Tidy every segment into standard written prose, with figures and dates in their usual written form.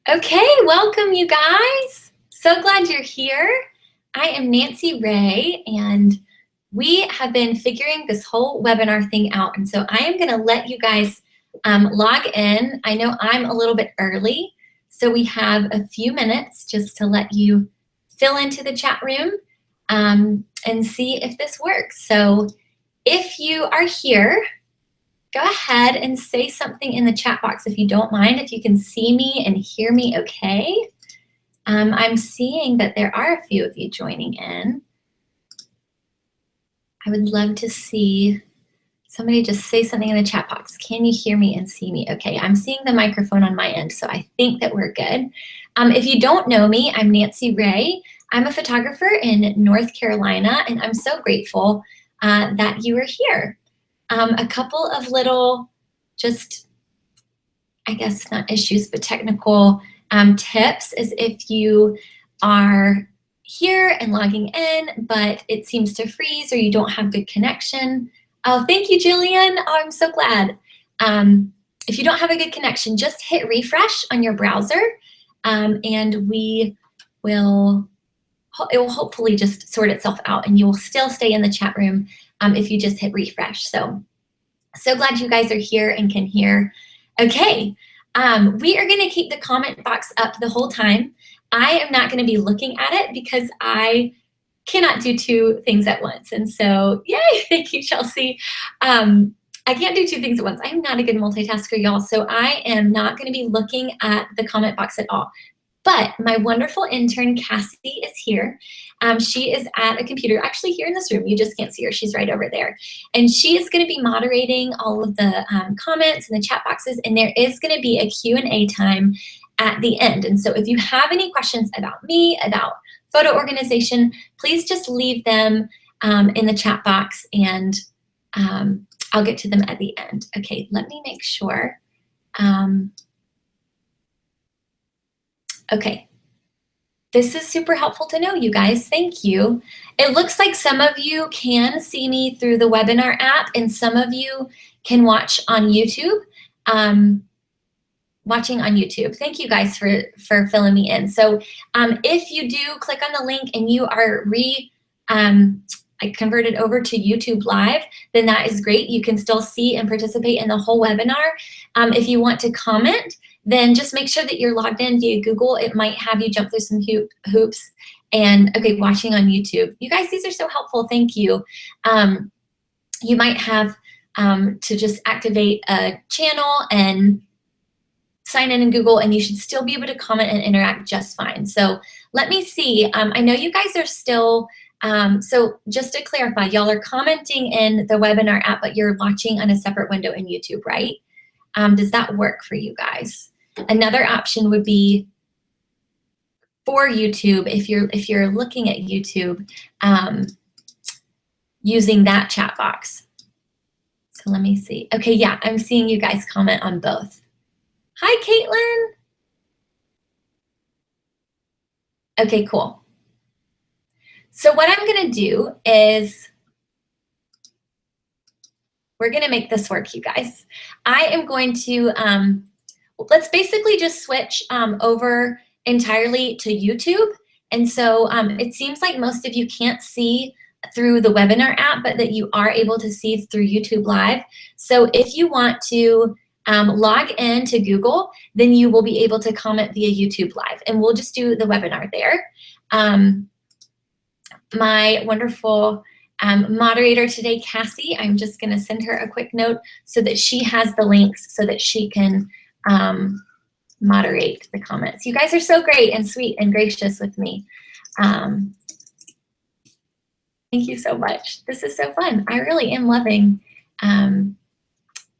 Okay, welcome you guys. So glad you're here. I am Nancy Ray, and we have been figuring this whole webinar thing out. And so I am gonna let you guys log in. I know I'm a little bit early, so we have a few minutes just to let you fill into the chat room and see if this works. So if you are here, go ahead and say something in the chat box if you don't mind, if you can see me and hear me okay. I'm seeing that there are a few of you joining in. I would love to see somebody just say something in the chat box. Can you hear me and see me okay? I'm seeing the microphone on my end, so I think that we're good. If you don't know me, I'm Nancy Ray. I'm a photographer in North Carolina, and I'm so grateful that you are here. A couple of little, just, I guess not issues, but technical tips is if you are here and logging in, but it seems to freeze or you don't have good connection. Oh, thank you, Jillian. Oh, I'm so glad. If you don't have a good connection, just hit refresh on your browser and it will hopefully just sort itself out, and you will still stay in the chat room if you just hit refresh. So glad you guys are here and can hear. Okay, we are gonna keep the comment box up the whole time. I am not gonna be looking at it because I cannot do two things at once. And so, yay, thank you, Chelsea. I can't do two things at once. I'm not a good multitasker, y'all, so I am not gonna be looking at the comment box at all. But my wonderful intern, Cassie, is here. She is at a computer, actually here in this room. You just can't see her. She's right over there. And she is going to be moderating all of the comments and the chat boxes. And there is going to be a Q&A time at the end. And so if you have any questions about me, about photo organization, please just leave them in the chat box, and I'll get to them at the end. Okay, let me make sure. Okay, this is super helpful to know, you guys. Thank you. It looks like some of you can see me through the webinar app, and some of you can watch on YouTube. Watching on YouTube. Thank you guys for filling me in. So if you do click on the link and you are converted over to YouTube Live, then that is great. You can still see and participate in the whole webinar. If you want to comment, then just make sure that you're logged in via Google. It might have you jump through some hoops. And okay, watching on YouTube. You guys, these are so helpful. Thank you. You might have to just activate a channel and sign in Google, and you should still be able to comment and interact just fine. So let me see. I know you guys are still, so just to clarify, y'all are commenting in the webinar app, but you're watching on a separate window in YouTube, right? Does that work for you guys? Another option would be for YouTube, if you're looking at YouTube, using that chat box. So let me see. Okay, yeah, I'm seeing you guys comment on both. Hi, Caitlin. Okay, cool. So what I'm gonna do is, we're gonna make this work, you guys. I am going to, let's basically just switch over entirely to YouTube. And so it seems like most of you can't see through the webinar app, but that you are able to see through YouTube Live. So if you want to log in to Google, then you will be able to comment via YouTube Live, and we'll just do the webinar there. My wonderful moderator today, Cassie, I'm just gonna send her a quick note so that she has the links so that she can moderate the comments. You guys are so great and sweet and gracious with me. Thank you so much. This is so fun. I really am loving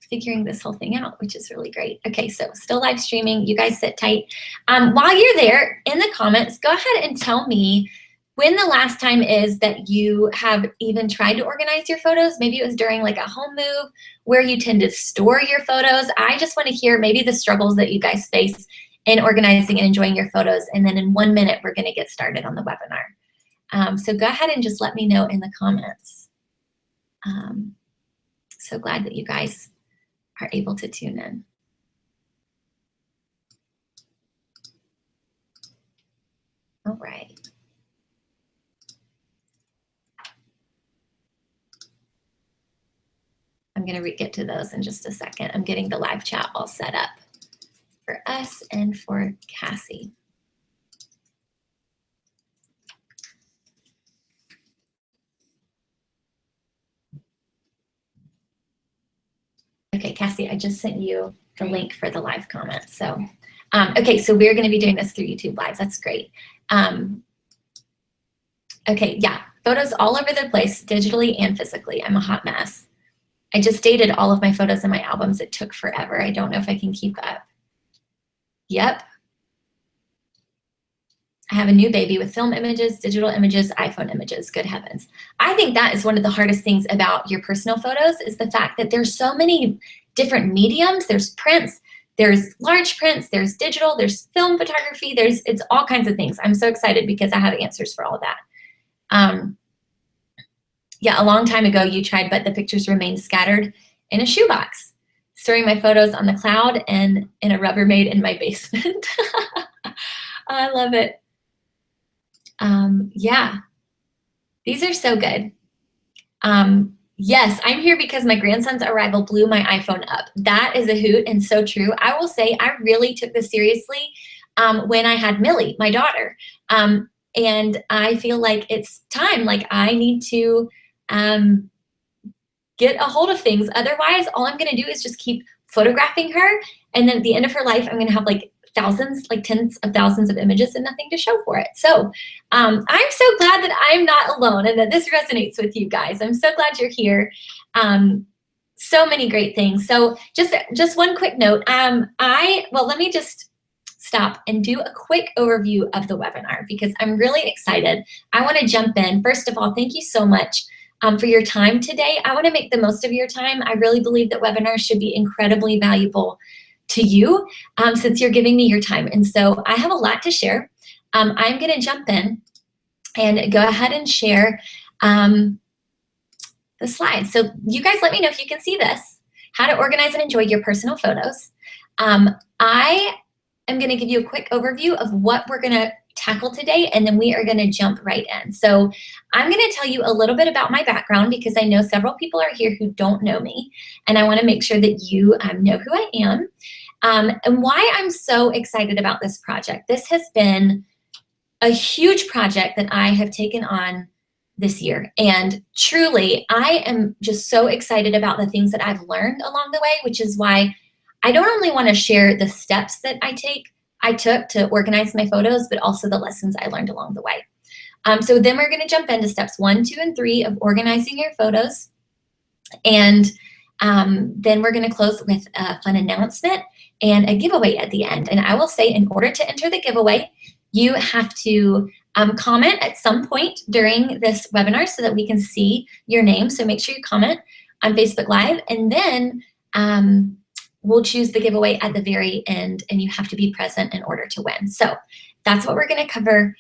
figuring this whole thing out, which is really great. Okay, so still live streaming. You guys sit tight. While you're there, in the comments, go ahead and tell me when the last time is that you have even tried to organize your photos. Maybe it was during like a home move, where you tend to store your photos. I just want to hear maybe the struggles that you guys face in organizing and enjoying your photos. And then in 1 minute, we're going to get started on the webinar. So go ahead and just let me know in the comments. So glad that you guys are able to tune in. All right. I'm going to get to those in just a second. I'm getting the live chat all set up for us and for Cassie. Okay, Cassie, I just sent you the link for the live comment. So, okay, so we're going to be doing this through YouTube Live. That's great. Okay, yeah, photos all over the place, digitally and physically. I'm a hot mess. I just dated all of my photos in my albums. It took forever. I don't know if I can keep up. Yep. I have a new baby with film images, digital images, iPhone images. Good heavens. I think that is one of the hardest things about your personal photos is the fact that there's so many different mediums. There's prints, there's large prints, there's digital, there's film photography, it's all kinds of things. I'm so excited because I have answers for all of that. Yeah, a long time ago you tried, but the pictures remained scattered in a shoebox, storing my photos on the cloud and in a Rubbermaid in my basement. I love it. Yeah, these are so good. Yes, I'm here because my grandson's arrival blew my iPhone up. That is a hoot and so true. I will say I really took this seriously when I had Millie, my daughter. And I feel like it's time, like I need to get a hold of things. Otherwise, all I'm gonna do is just keep photographing her. And then at the end of her life, I'm gonna have like thousands, like tens of thousands of images and nothing to show for it. So I'm so glad that I'm not alone and that this resonates with you guys. I'm so glad you're here. So many great things. So just one quick note. Well, let me just stop and do a quick overview of the webinar because I'm really excited. I want to jump in. First of all, thank you so much for your time today. I want to make the most of your time. I really believe that webinars should be incredibly valuable to you since you're giving me your time. And so I have a lot to share. I'm going to jump in and go ahead and share the slides. So you guys let me know if you can see this, how to organize and enjoy your personal photos. I am going to give you a quick overview of what we're going to tackle today, and then we are going to jump right in. So I'm going to tell you a little bit about my background because I know several people are here who don't know me, and I want to make sure that you know who I am. And why I'm so excited about this project. This has been a huge project that I have taken on this year. And truly, I am just so excited about the things that I've learned along the way, which is why I don't only want to share the steps that I took to organize my photos, but also the lessons I learned along the way. So then we're going to jump into steps 1, 2, and 3 of organizing your photos. And then we're going to close with a fun announcement and a giveaway at the end. And I will say, in order to enter the giveaway, you have to comment at some point during this webinar so that we can see your name. So make sure you comment on Facebook Live, and then we'll choose the giveaway at the very end, and you have to be present in order to win. So that's what we're going to cover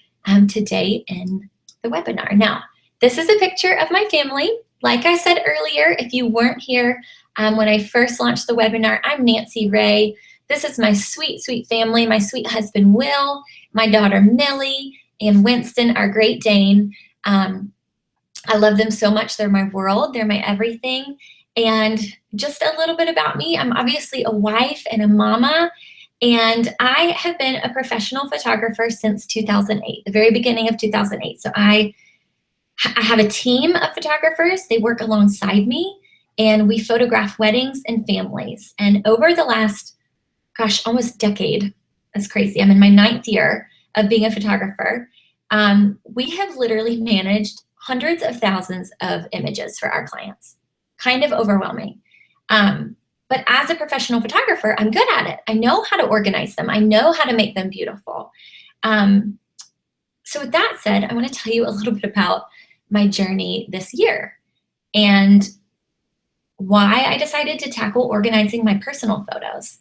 today in the webinar. Now, this is a picture of my family. Like I said earlier, if you weren't here when I first launched the webinar, I'm Nancy Ray. This is my sweet, sweet family, my sweet husband, Will, my daughter, Millie, and Winston, our Great Dane. I love them so much. They're my world. They're my everything. And just a little bit about me. I'm obviously a wife and a mama, and I have been a professional photographer since 2008, the very beginning of 2008. So I have a team of photographers. They work alongside me, and we photograph weddings and families. And over the last, gosh, almost decade, that's crazy. I'm in my 9th year of being a photographer. We have literally managed hundreds of thousands of images for our clients. Kind of overwhelming. But as a professional photographer, I'm good at it. I know how to organize them. I know how to make them beautiful. So with that said, I want to tell you a little bit about my journey this year and why I decided to tackle organizing my personal photos,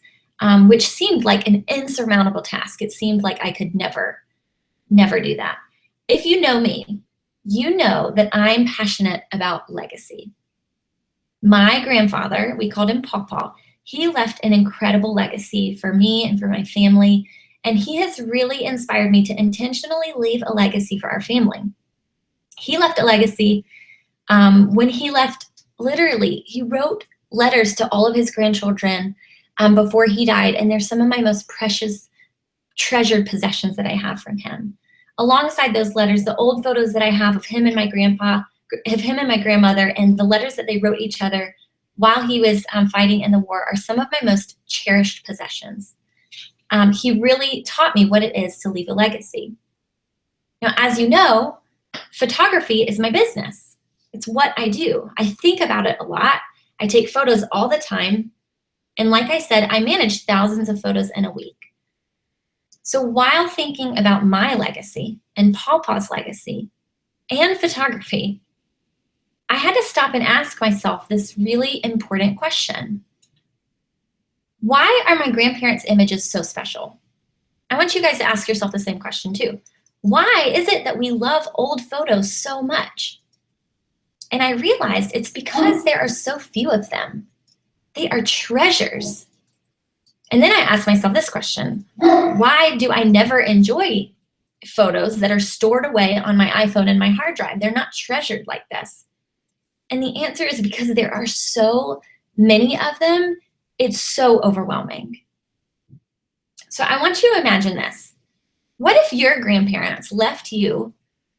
which seemed like an insurmountable task. It seemed like I could never do that. If you know me, you know that I'm passionate about legacy. My grandfather, we called him Pawpaw, he left an incredible legacy for me and for my family. and he has really inspired me to intentionally leave a legacy for our family. He left a legacy when he left. Literally, he wrote letters to all of his grandchildren before he died, and they're some of my most precious, treasured possessions that I have from him. Alongside those letters, the old photos that I have of him and my grandpa, of him and my grandmother, and the letters that they wrote each other while he was fighting in the war are some of my most cherished possessions. He really taught me what it is to leave a legacy. Now, as you know, photography is my business. It's what I do. I think about it a lot. I take photos all the time. And like I said, I manage thousands of photos in a week. So while thinking about my legacy and Pawpaw's legacy and photography, I had to stop and ask myself this really important question. Why are my grandparents' images so special? I want you guys to ask yourself the same question too. Why is it that we love old photos so much? And I realized it's because there are so few of them. They are treasures. And then I asked myself this question. Why do I never enjoy photos that are stored away on my iPhone and my hard drive? They're not treasured like this. And the answer is because there are so many of them, it's so overwhelming. So I want you to imagine this. What if your grandparents left you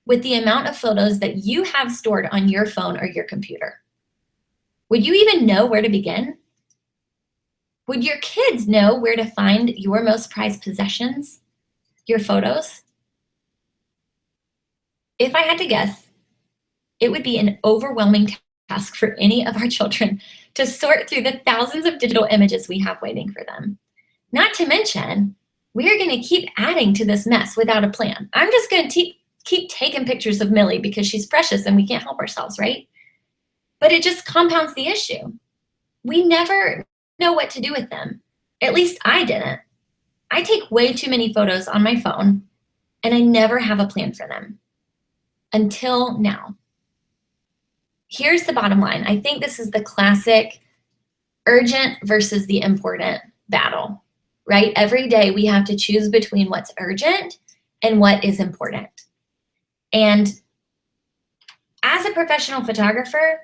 with the amount of photos that you have stored on your phone or your computer? Would you even know where to begin? Would your kids know where to find your most prized possessions, your photos? If I had to guess, it would be an overwhelming task for any of our children to sort through the thousands of digital images we have waiting for them. Not to mention, we are going to keep adding to this mess without a plan. I'm just going to keep taking pictures of Millie because she's precious and we can't help ourselves, right? But it just compounds the issue. We never know what to do with them. At least I didn't. I take way too many photos on my phone and I never have a plan for them. Until now. Here's the bottom line. I think this is the classic urgent versus the important battle, right? Every day we have to choose between what's urgent and what is important. And as a professional photographer,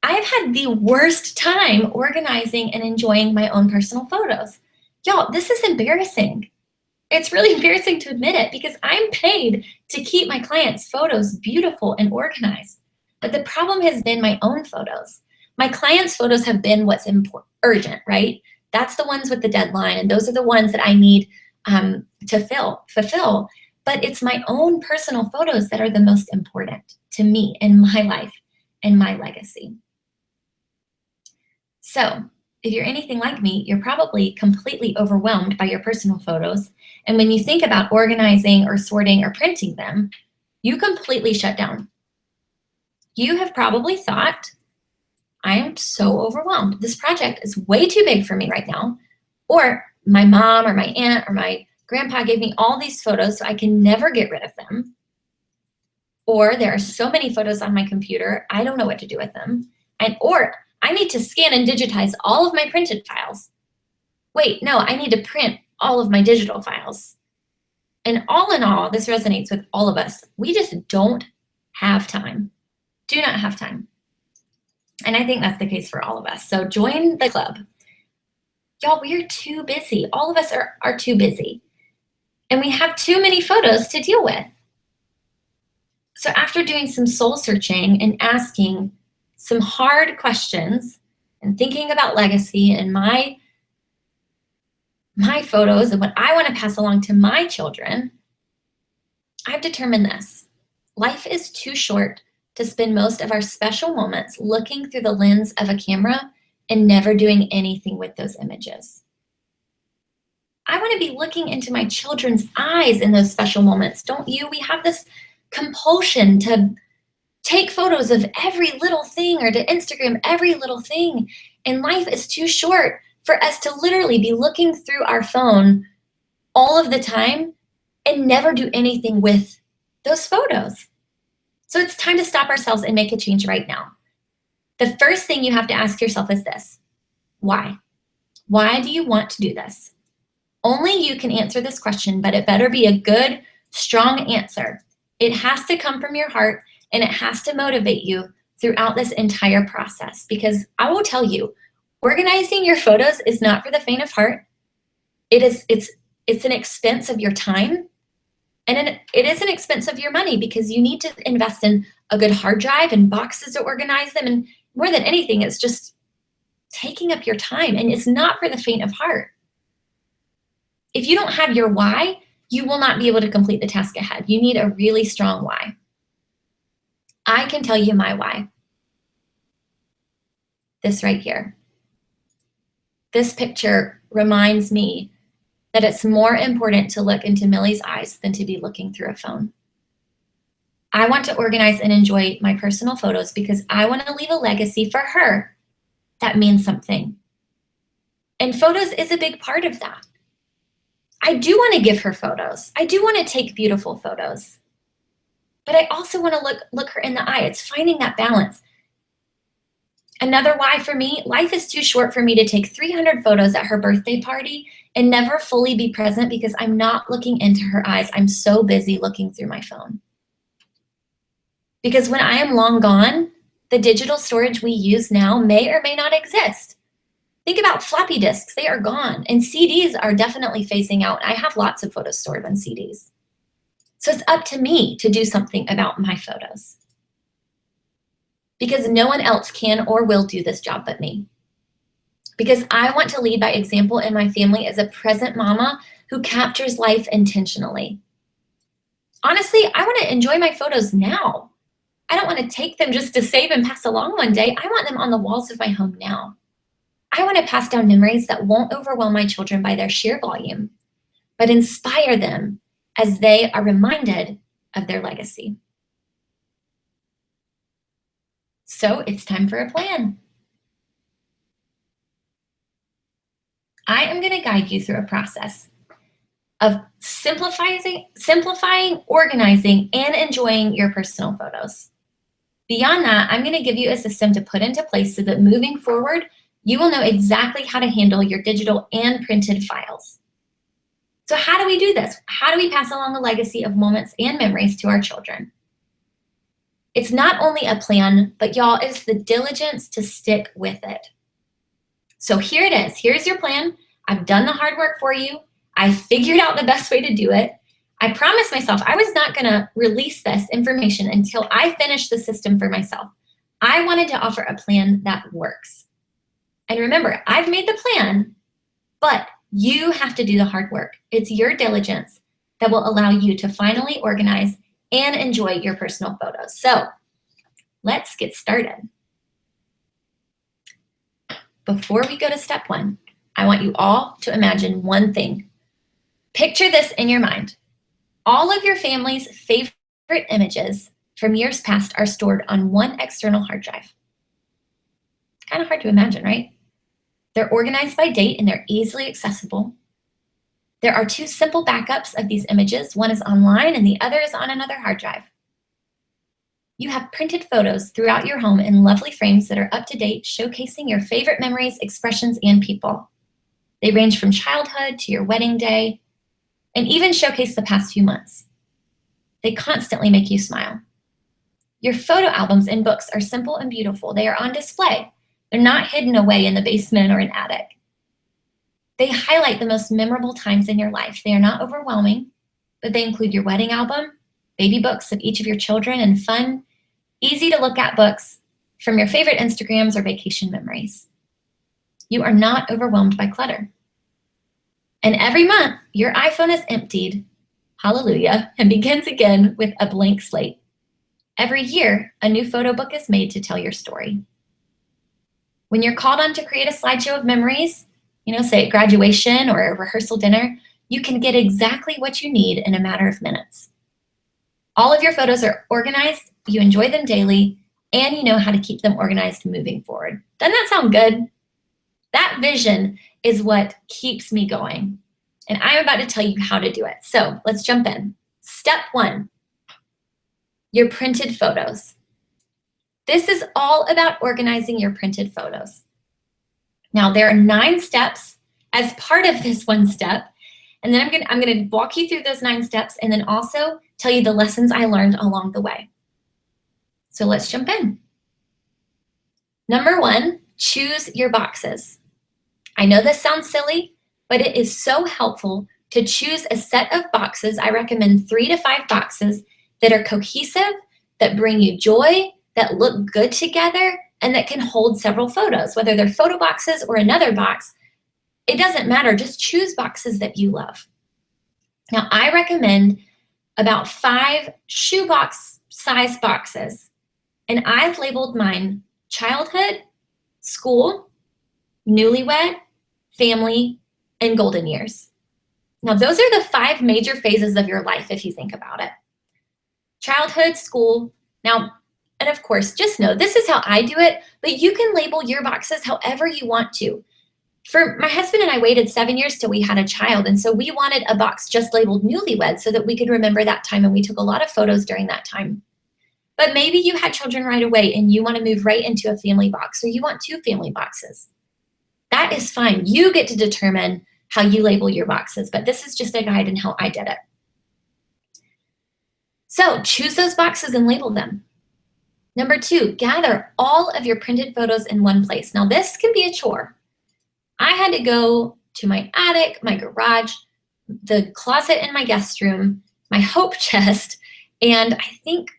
I've had the worst time organizing and enjoying my own personal photos. Y'all, this is embarrassing. It's really embarrassing to admit it because I'm paid to keep my clients' photos beautiful and organized. But the problem has been my own photos. My clients' photos have been what's urgent, right? That's the ones with the deadline, and those are the ones that I need to fulfill. But it's my own personal photos that are the most important to me in my life and my legacy. So if you're anything like me, you're probably completely overwhelmed by your personal photos. And when you think about organizing or sorting or printing them, you completely shut down. You have probably thought, I am so overwhelmed. This project is way too big for me right now. Or my mom or my aunt or my grandpa gave me all these photos so I can never get rid of them. Or there are so many photos on my computer, I don't know what to do with them. Or I need to scan and digitize all of my printed files. Wait, no, I need to print all of my digital files. And all in all, this resonates with all of us. We just don't have time. Do not have time. And I think that's the case for all of us. So join the club. Y'all, we are too busy. All of us are too busy. And we have too many photos to deal with. So after doing some soul searching and asking some hard questions and thinking about legacy and my photos and what I want to pass along to my children, I've determined this. Life is too short to spend most of our special moments looking through the lens of a camera and never doing anything with those images. I want to be looking into my children's eyes in those special moments, don't you? We have this compulsion to take photos of every little thing or to Instagram every little thing. And life is too short for us to literally be looking through our phone all of the time and never do anything with those photos. So it's time to stop ourselves and make a change right now. The first thing you have to ask yourself is this: why? Why do you want to do this? Only you can answer this question, but it better be a good, strong answer. It has to come from your heart, and it has to motivate you throughout this entire process, because I will tell you, organizing your photos is not for the faint of heart. It's an expense of your time, and it is an expense of your money, because you need to invest in a good hard drive and boxes to organize them. And more than anything, it's just taking up your time, and it's not for the faint of heart. If you don't have your why, you will not be able to complete the task ahead. You need a really strong why. I can tell you my why. This right here. This picture reminds me that it's more important to look into Millie's eyes than to be looking through a phone. I want to organize and enjoy my personal photos because I want to leave a legacy for her that means something. And photos is a big part of that. I do want to give her photos. I do want to take beautiful photos. But I also want to look her in the eye. It's finding that balance. Another why for me, life is too short for me to take 300 photos at her birthday party and never fully be present because I'm not looking into her eyes. I'm so busy looking through my phone. Because when I am long gone, the digital storage we use now may or may not exist. Think about floppy disks, they are gone. And CDs are definitely phasing out. I have lots of photos stored on CDs. So it's up to me to do something about my photos. Because no one else can or will do this job but me. Because I want to lead by example in my family as a present mama who captures life intentionally. Honestly, I want to enjoy my photos now. I don't want to take them just to save and pass along one day. I want them on the walls of my home now. I want to pass down memories that won't overwhelm my children by their sheer volume, but inspire them as they are reminded of their legacy. So it's time for a plan. I am going to guide you through a process of simplifying, organizing, and enjoying your personal photos. Beyond that, I'm going to give you a system to put into place so that moving forward, you will know exactly how to handle your digital and printed files. So how do we do this? How do we pass along a legacy of moments and memories to our children? It's not only a plan, but y'all, it's the diligence to stick with it. So here it is. Here's your plan. I've done the hard work for you. I figured out the best way to do it. I promised myself I was not going to release this information until I finished the system for myself. I wanted to offer a plan that works. And remember, I've made the plan, but you have to do the hard work. It's your diligence that will allow you to finally organize and enjoy your personal photos. So let's get started. Before we go to step one, I want you all to imagine one thing. Picture this in your mind. All of your family's favorite images from years past are stored on one external hard drive. Kind of hard to imagine, right? They're organized by date and they're easily accessible. There are two simple backups of these images. One is online and the other is on another hard drive. You have printed photos throughout your home in lovely frames that are up to date, showcasing your favorite memories, expressions, and people. They range from childhood to your wedding day, and even showcase the past few months. They constantly make you smile. Your photo albums and books are simple and beautiful. They are on display. They're not hidden away in the basement or an attic. They highlight the most memorable times in your life. They are not overwhelming, but they include your wedding album, baby books of each of your children, and fun, easy to look at books from your favorite Instagrams or vacation memories. You are not overwhelmed by clutter. And every month, your iPhone is emptied, hallelujah, and begins again with a blank slate. Every year, a new photo book is made to tell your story. When you're called on to create a slideshow of memories, say at graduation or a rehearsal dinner, you can get exactly what you need in a matter of minutes. All of your photos are organized, you enjoy them daily, and you know how to keep them organized moving forward. Doesn't that sound good? That vision is what keeps me going. And I'm about to tell you how to do it. So let's jump in. Step one, your printed photos. This is all about organizing your printed photos. Now, there are 9 steps as part of this one step, And then I'm gonna walk you through those 9 steps and then also tell you the lessons I learned along the way. So let's jump in. Number 1, choose your boxes. I know this sounds silly, but it is so helpful to choose a set of boxes. I recommend 3 to 5 boxes that are cohesive, that bring you joy, that look good together, and that can hold several photos, whether they're photo boxes or another box. It doesn't matter, just choose boxes that you love. Now, I recommend about 5 shoebox size boxes, and I've labeled mine childhood, school, newlywed, family, and golden years. Now, those are the 5 major phases of your life if you think about it. Childhood, school. Now, and of course, just know this is how I do it, but you can label your boxes however you want to. For my husband and I waited 7 years till we had a child, and so we wanted a box just labeled newlywed so that we could remember that time, and we took a lot of photos during that time. But maybe you had children right away and you want to move right into a family box, or you want 2 family boxes. That is fine. You get to determine how you label your boxes, but this is just a guide in how I did it. So choose those boxes and label them. Number 2, gather all of your printed photos in one place. Now this can be a chore. I had to go to my attic, my garage, the closet in my guest room, my hope chest, and I think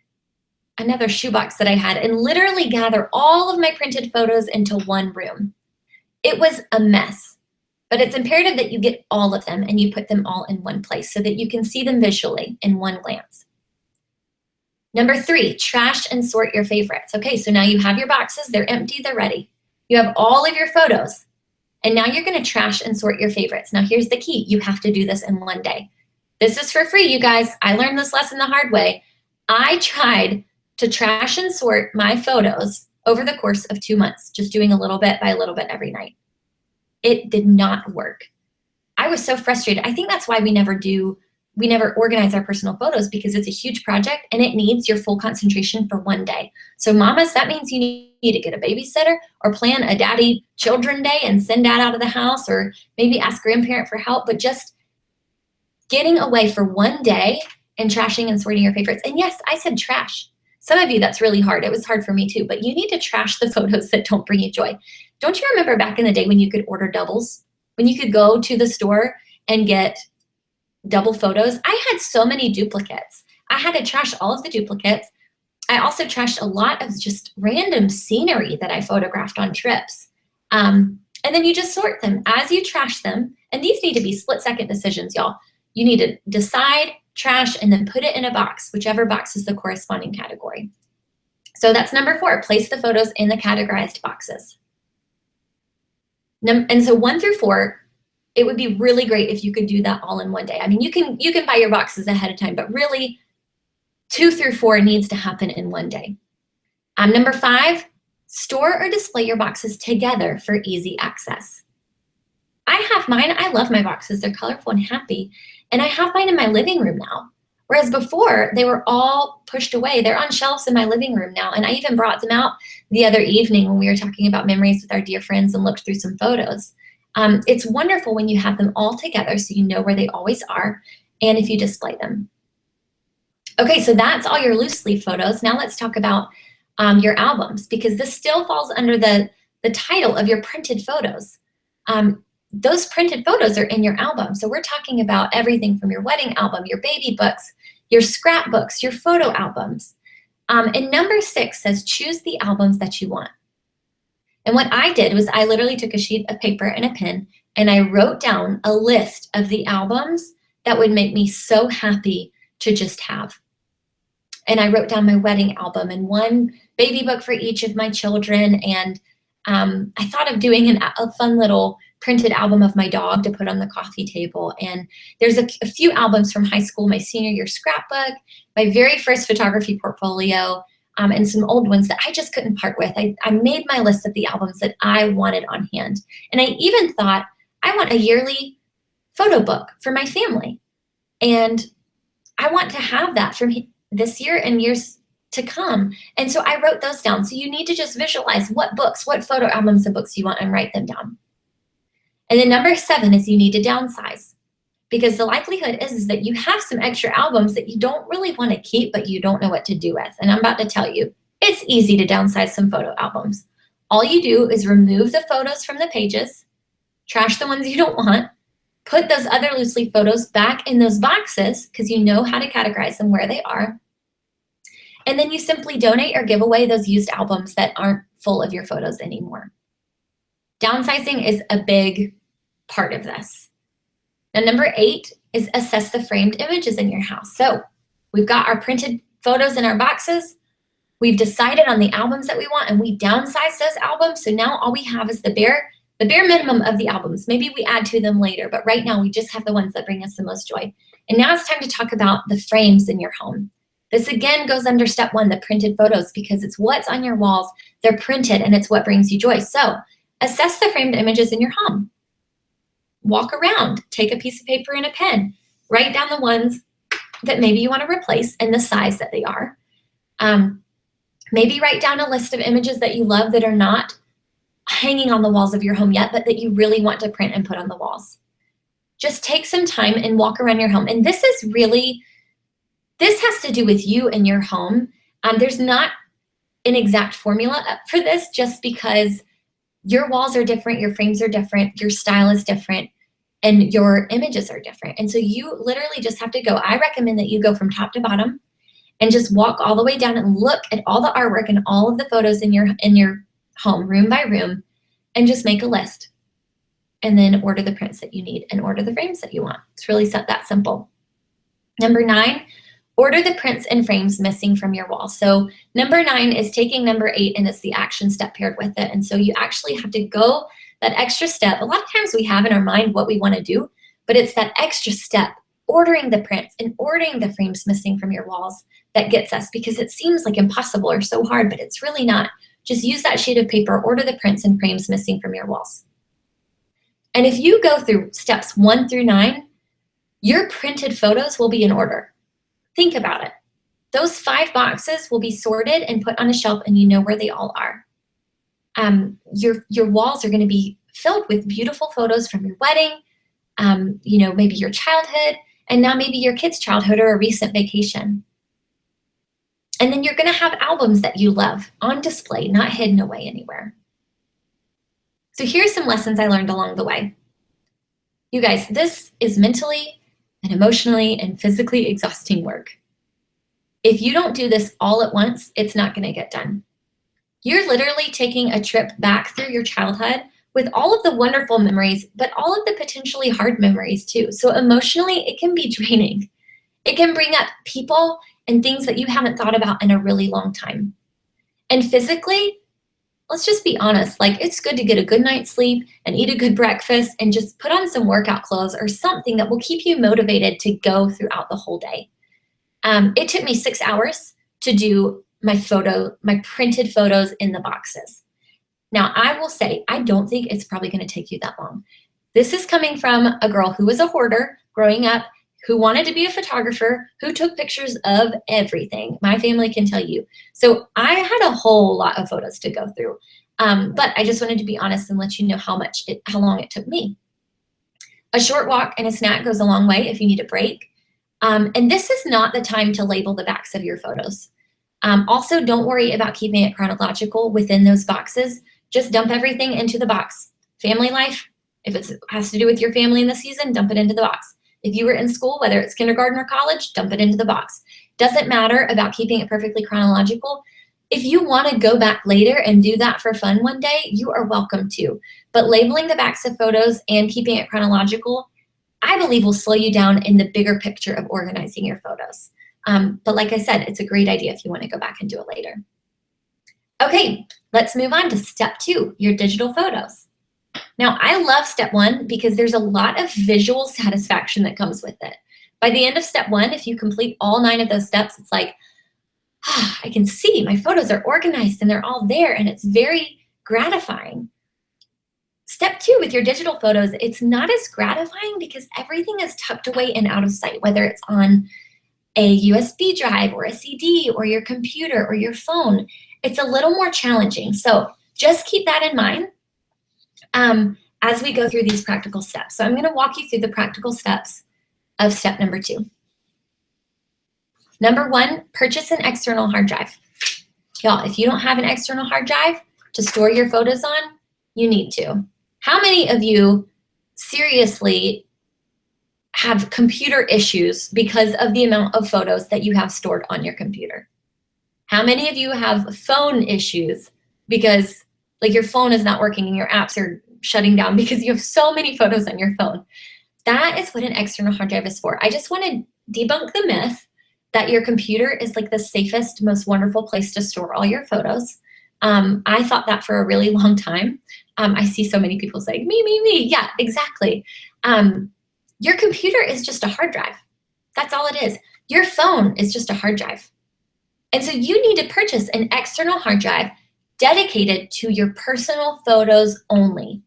another shoebox that I had, and literally gather all of my printed photos into one room. It was a mess, but it's imperative that you get all of them and you put them all in one place so that you can see them visually in one glance. Number 3, trash and sort your favorites. Okay, so now you have your boxes, they're empty, they're ready. You have all of your photos, and now you're gonna trash and sort your favorites. Now here's the key, you have to do this in one day. This is for free, you guys. I learned this lesson the hard way. I tried to trash and sort my photos over the course of 2 months, just doing a little bit by a little bit every night. It did not work. I was so frustrated. I think that's why we never organize our personal photos, because it's a huge project and it needs your full concentration for one day. So mamas, that means you need to get a babysitter or plan a daddy children day and send dad out of the house, or maybe ask grandparent for help, but just getting away for one day and trashing and sorting your favorites. And yes, I said trash. Some of you, that's really hard. It was hard for me too, but you need to trash the photos that don't bring you joy. Don't you remember back in the day when you could order doubles? When you could go to the store and get double photos? I had so many duplicates. I had to trash all of the duplicates. I also trashed a lot of just random scenery that I photographed on trips. And then you just sort them as you trash them. And these need to be split-second decisions, y'all. You need to decide, trash, and then put it in a box, whichever box is the corresponding category. So that's number 4, place the photos in the categorized boxes. And so 1 through 4, it would be really great if you could do that all in one day. I mean, you can buy your boxes ahead of time, but really 2 through 4 needs to happen in one day. Number 5, store or display your boxes together for easy access. I have mine. I love my boxes. They're colorful and happy. And I have mine in my living room now. Whereas before, they were all pushed away. They're on shelves in my living room now. And I even brought them out the other evening when we were talking about memories with our dear friends and looked through some photos. It's wonderful when you have them all together so you know where they always are and if you display them. Okay, so that's all your loose leaf photos. Now let's talk about your albums, because this still falls under the title of your printed photos. Those printed photos are in your album. So we're talking about everything from your wedding album, your baby books, your scrapbooks, your photo albums. And number 6 says, choose the albums that you want. And what I did was I literally took a sheet of paper and a pen and I wrote down a list of the albums that would make me so happy to just have. And I wrote down my wedding album and one baby book for each of my children. And I thought of doing a fun little printed album of my dog to put on the coffee table. And there's a few albums from high school, my senior year scrapbook, my very first photography portfolio, and some old ones that I just couldn't part with. I made my list of the albums that I wanted on hand. And I even thought, I want a yearly photo book for my family. And I want to have that from this year and years to come. And so I wrote those down. So you need to just visualize what books, what photo albums and books you want and write them down. And then number 7 is you need to downsize. because the likelihood is that you have some extra albums that you don't really want to keep, but you don't know what to do with. And I'm about to tell you, it's easy to downsize some photo albums. All you do is remove the photos from the pages, trash the ones you don't want, put those other loose leaf photos back in those boxes because you know how to categorize them where they are. And then you simply donate or give away those used albums that aren't full of your photos anymore. Downsizing is a big part of this. Now, number 8 is assess the framed images in your house. So we've got our printed photos in our boxes. We've decided on the albums that we want, and we downsize those albums. So now all we have is the bare minimum of the albums. Maybe we add to them later, but right now we just have the ones that bring us the most joy. And now it's time to talk about the frames in your home. This again goes under step 1, the printed photos, because it's what's on your walls. They're printed and it's what brings you joy. So assess the framed images in your home. Walk around, take a piece of paper and a pen, write down the ones that maybe you want to replace and the size that they are. Maybe write down a list of images that you love that are not hanging on the walls of your home yet, but that you really want to print and put on the walls. Just take some time and walk around your home. And this has to do with you and your home. There's not an exact formula for this, just because your walls are different, your frames are different, your style is different, and your images are different. And so you literally just have to go. I recommend that you go from top to bottom and just walk all the way down and look at all the artwork and all of the photos in your home, room by room, and just make a list. And then order the prints that you need and order the frames that you want. It's really that simple. Number 9, order the prints and frames missing from your wall. So number 9 is taking number 8, and it's the action step paired with it. And so you actually have to go that extra step. A lot of times we have in our mind what we want to do, but it's that extra step, ordering the prints and ordering the frames missing from your walls, that gets us, because it seems like impossible or so hard, but it's really not. Just use that sheet of paper, order the prints and frames missing from your walls. And if you go through steps 1 through 9, your printed photos will be in order. Think about it. Those 5 boxes will be sorted and put on a shelf, and you know where they all are. Your walls are going to be filled with beautiful photos from your wedding, maybe your childhood, and now maybe your kid's childhood or a recent vacation. And then you're going to have albums that you love on display, not hidden away anywhere. So here's some lessons I learned along the way. You guys, this is mentally and emotionally and physically exhausting work. If you don't do this all at once, it's not going to get done. You're literally taking a trip back through your childhood with all of the wonderful memories, but all of the potentially hard memories too. So emotionally, it can be draining. It can bring up people and things that you haven't thought about in a really long time. And physically, let's just be honest, it's good to get a good night's sleep and eat a good breakfast and just put on some workout clothes or something that will keep you motivated to go throughout the whole day. It took me 6 hours to do my printed photos in the boxes. Now, I will say, I don't think it's probably going to take you that long. This is coming from a girl who was a hoarder growing up, who wanted to be a photographer, who took pictures of everything. My family can tell you. So I had a whole lot of photos to go through. But I just wanted to be honest and let you know how long it took me. A short walk and a snack goes a long way if you need a break. And this is not the time to label the backs of your photos. Also, don't worry about keeping it chronological within those boxes. Just dump everything into the box. Family life, if it has to do with your family in the season, dump it into the box. If you were in school, whether it's kindergarten or college, dump it into the box. Doesn't matter about keeping it perfectly chronological. If you want to go back later and do that for fun one day, you are welcome to. But labeling the backs of photos and keeping it chronological, I believe, will slow you down in the bigger picture of organizing your photos. But like I said, it's a great idea if you want to go back and do it later. Okay, let's move on to step 2, your digital photos. Now, I love step 1 because there's a lot of visual satisfaction that comes with it. By the end of step 1, if you complete all 9 of those steps, it's like, I can see my photos are organized and they're all there, and it's very gratifying. Step 2 with your digital photos, it's not as gratifying because everything is tucked away and out of sight, whether it's on a USB drive or a CD or your computer or your phone. It's a little more challenging. So just keep that in mind as we go through these practical steps. So I'm going to walk you through the practical steps of step number 2. Number 1, purchase an external hard drive. Y'all, if you don't have an external hard drive to store your photos on, you need to. How many of you seriously have computer issues because of the amount of photos that you have stored on your computer? How many of you have phone issues because like your phone is not working and your apps are shutting down because you have so many photos on your phone? That is what an external hard drive is for. I just want to debunk the myth that your computer is like the safest, most wonderful place to store all your photos. I thought that for a really long time. I see so many people saying, me. Yeah, exactly. Your computer is just a hard drive. That's all it is. Your phone is just a hard drive. And so you need to purchase an external hard drive dedicated to your personal photos only.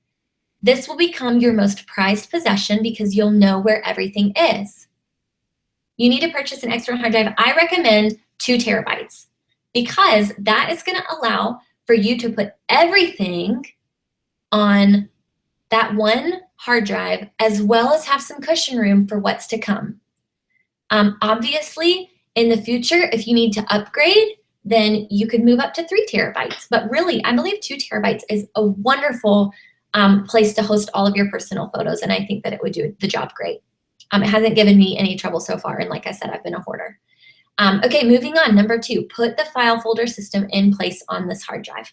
This will become your most prized possession because you'll know where everything is. You need to purchase an external hard drive. I recommend 2 terabytes because that is going to allow for you to put everything on that one hard drive as well as have some cushion room for what's to come. Obviously, in the future, if you need to upgrade, then you could move up to 3 terabytes. But really, I believe 2 terabytes is a wonderful place to host all of your personal photos, and I think that it would do the job great. It hasn't given me any trouble so far, and like I said, I've been a hoarder. Okay, moving on. Number 2, put the file folder system in place on this hard drive.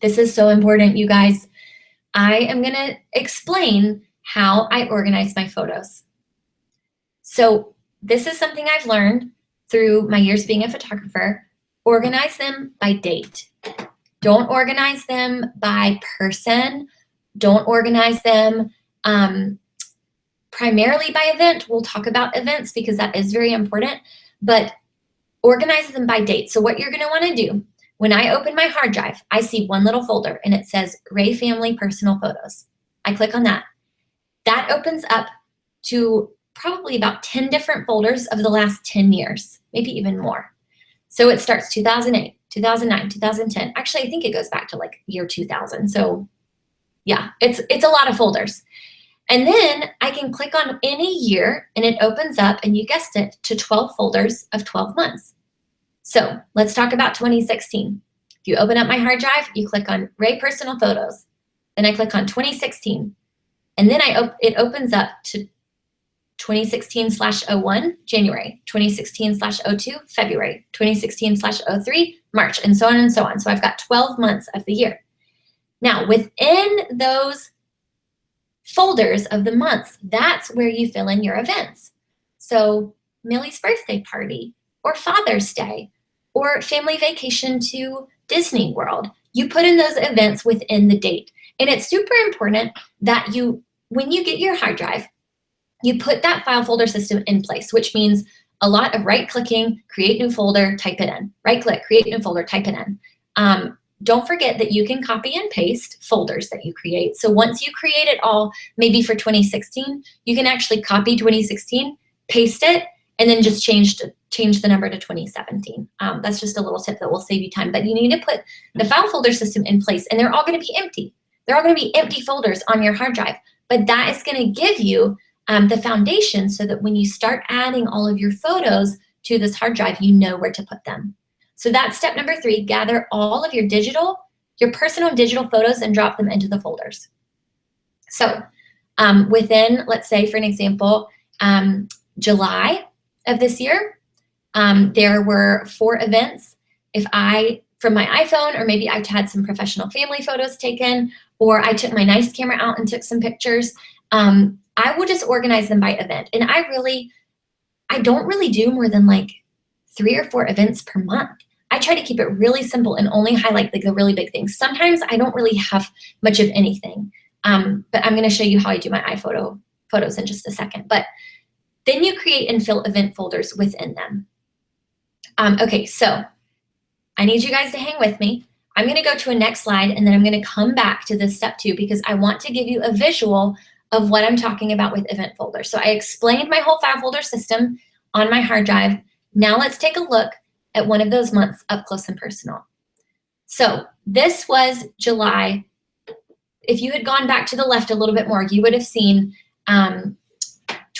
This is so important, you guys. I am going to explain how I organize my photos. So this is something I've learned through my years being a photographer. Organize them by date. Don't organize them by person. Don't organize them primarily by event. We'll talk about events because that is very important, but organize them by date. So what you're going to want to do, when I open my hard drive, I see one little folder and it says Ray Family Personal Photos. I click on that. That opens up to probably about 10 different folders of the last 10 years, maybe even more. So it starts 2008, 2009, 2010. Actually, I think it goes back to like year 2000. So yeah, it's a lot of folders. And then I can click on any year and it opens up, and you guessed it, to 12 folders of 12 months. So let's talk about 2016. If you open up my hard drive, you click on Ray Personal Photos. Then I click on 2016. And then it opens up to 2016/01, January, 2016/02, February, 2016/03, March, and so on and so on. So I've got 12 months of the year. Now, within those folders of the months, that's where you fill in your events. So Millie's birthday party, or Father's Day, or family vacation to Disney World. You put in those events within the date. And it's super important that when you get your hard drive, you put that file folder system in place, which means a lot of right-clicking, create new folder, type it in. Right-click, create new folder, type it in. Don't forget that you can copy and paste folders that you create. So once you create it all, maybe for 2016, you can actually copy 2016, paste it, and then just change the number to 2017. That's just a little tip that will save you time. But you need to put the file folder system in place, and they're all going to be empty. They're all going to be empty folders on your hard drive. But that is going to give you the foundation so that when you start adding all of your photos to this hard drive, you know where to put them. So that's step number 3, gather all of your personal digital photos and drop them into the folders. So within, let's say for an example, July of this year, there were 4 events. From my iPhone, or maybe I had some professional family photos taken, or I took my nice camera out and took some pictures, I will just organize them by event. And I don't really do more than like 3 or 4 events per month. I try to keep it really simple and only highlight the really big things. Sometimes I don't really have much of anything, but I'm going to show you how I do my iPhoto photos in just a second. But then you create and fill event folders within them. Okay, so I need you guys to hang with me. I'm going to go to a next slide, and then I'm going to come back to this step 2 because I want to give you a visual of what I'm talking about with event folders. So I explained my whole file folder system on my hard drive. Now let's take a look at one of those months up close and personal. So this was July. If you had gone back to the left a little bit more, you would have seen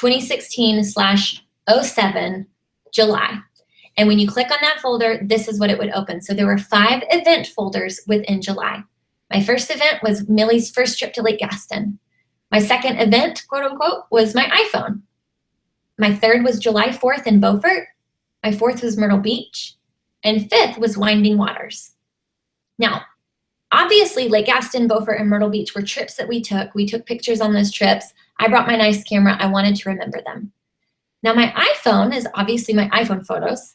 2016/07 July. And when you click on that folder, this is what it would open. So there were 5 event folders within July. My first event was Millie's first trip to Lake Gaston. My second event, quote unquote, was my iPhone. My third was July 4th in Beaufort. My fourth was Myrtle Beach. And fifth was Winding Waters. Now, obviously, Lake Gaston, Beaufort, and Myrtle Beach were trips that we took. We took pictures on those trips. I brought my nice camera. I wanted to remember them. Now, my iPhone is obviously my iPhone photos.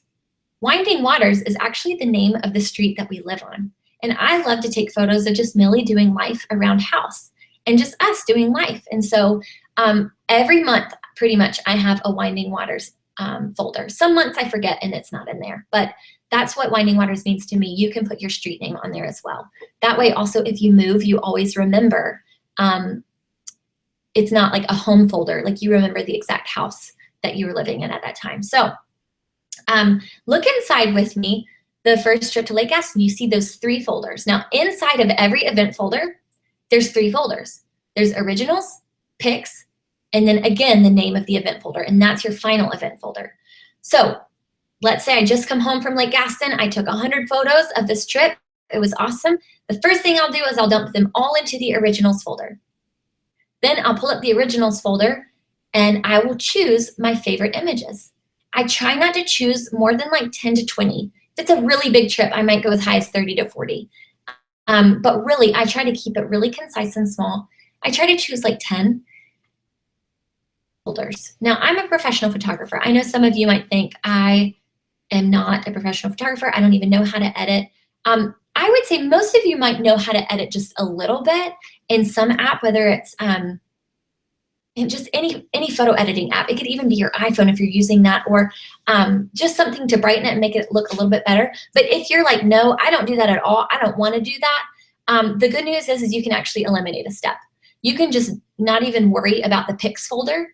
Winding Waters is actually the name of the street that we live on. And I love to take photos of just Millie doing life around house and just us doing life. And so every month, pretty much, I have a Winding Waters folder. Some months I forget and it's not in there, but that's what Winding Waters means to me. You can put your street name on there as well. That way also, if you move, you always remember. It's not like a home folder, like you remember the exact house that you were living in at that time. So look inside with me, the first trip to Lake Gaston, you see those 3 folders. Now inside of every event folder, there's 3 folders. There's originals, pics, and then again, the name of the event folder, and that's your final event folder. So let's say I just come home from Lake Gaston. I took 100 photos of this trip. It was awesome. The first thing I'll do is I'll dump them all into the originals folder. Then I'll pull up the originals folder and I will choose my favorite images. I try not to choose more than like 10 to 20. If it's a really big trip, I might go as high as 30 to 40. But really, I try to keep it really concise and small. I try to choose like 10 folders. Now, I'm a professional photographer. I know some of you might think I am not a professional photographer. I don't even know how to edit. I would say most of you might know how to edit just a little bit in some app, whether it's just any photo editing app. It could even be your iPhone if you're using that, or just something to brighten it and make it look a little bit better. But if you're like, no, I don't do that at all, I don't want to do that, the good news is you can actually eliminate a step. You can just not even worry about the pics folder.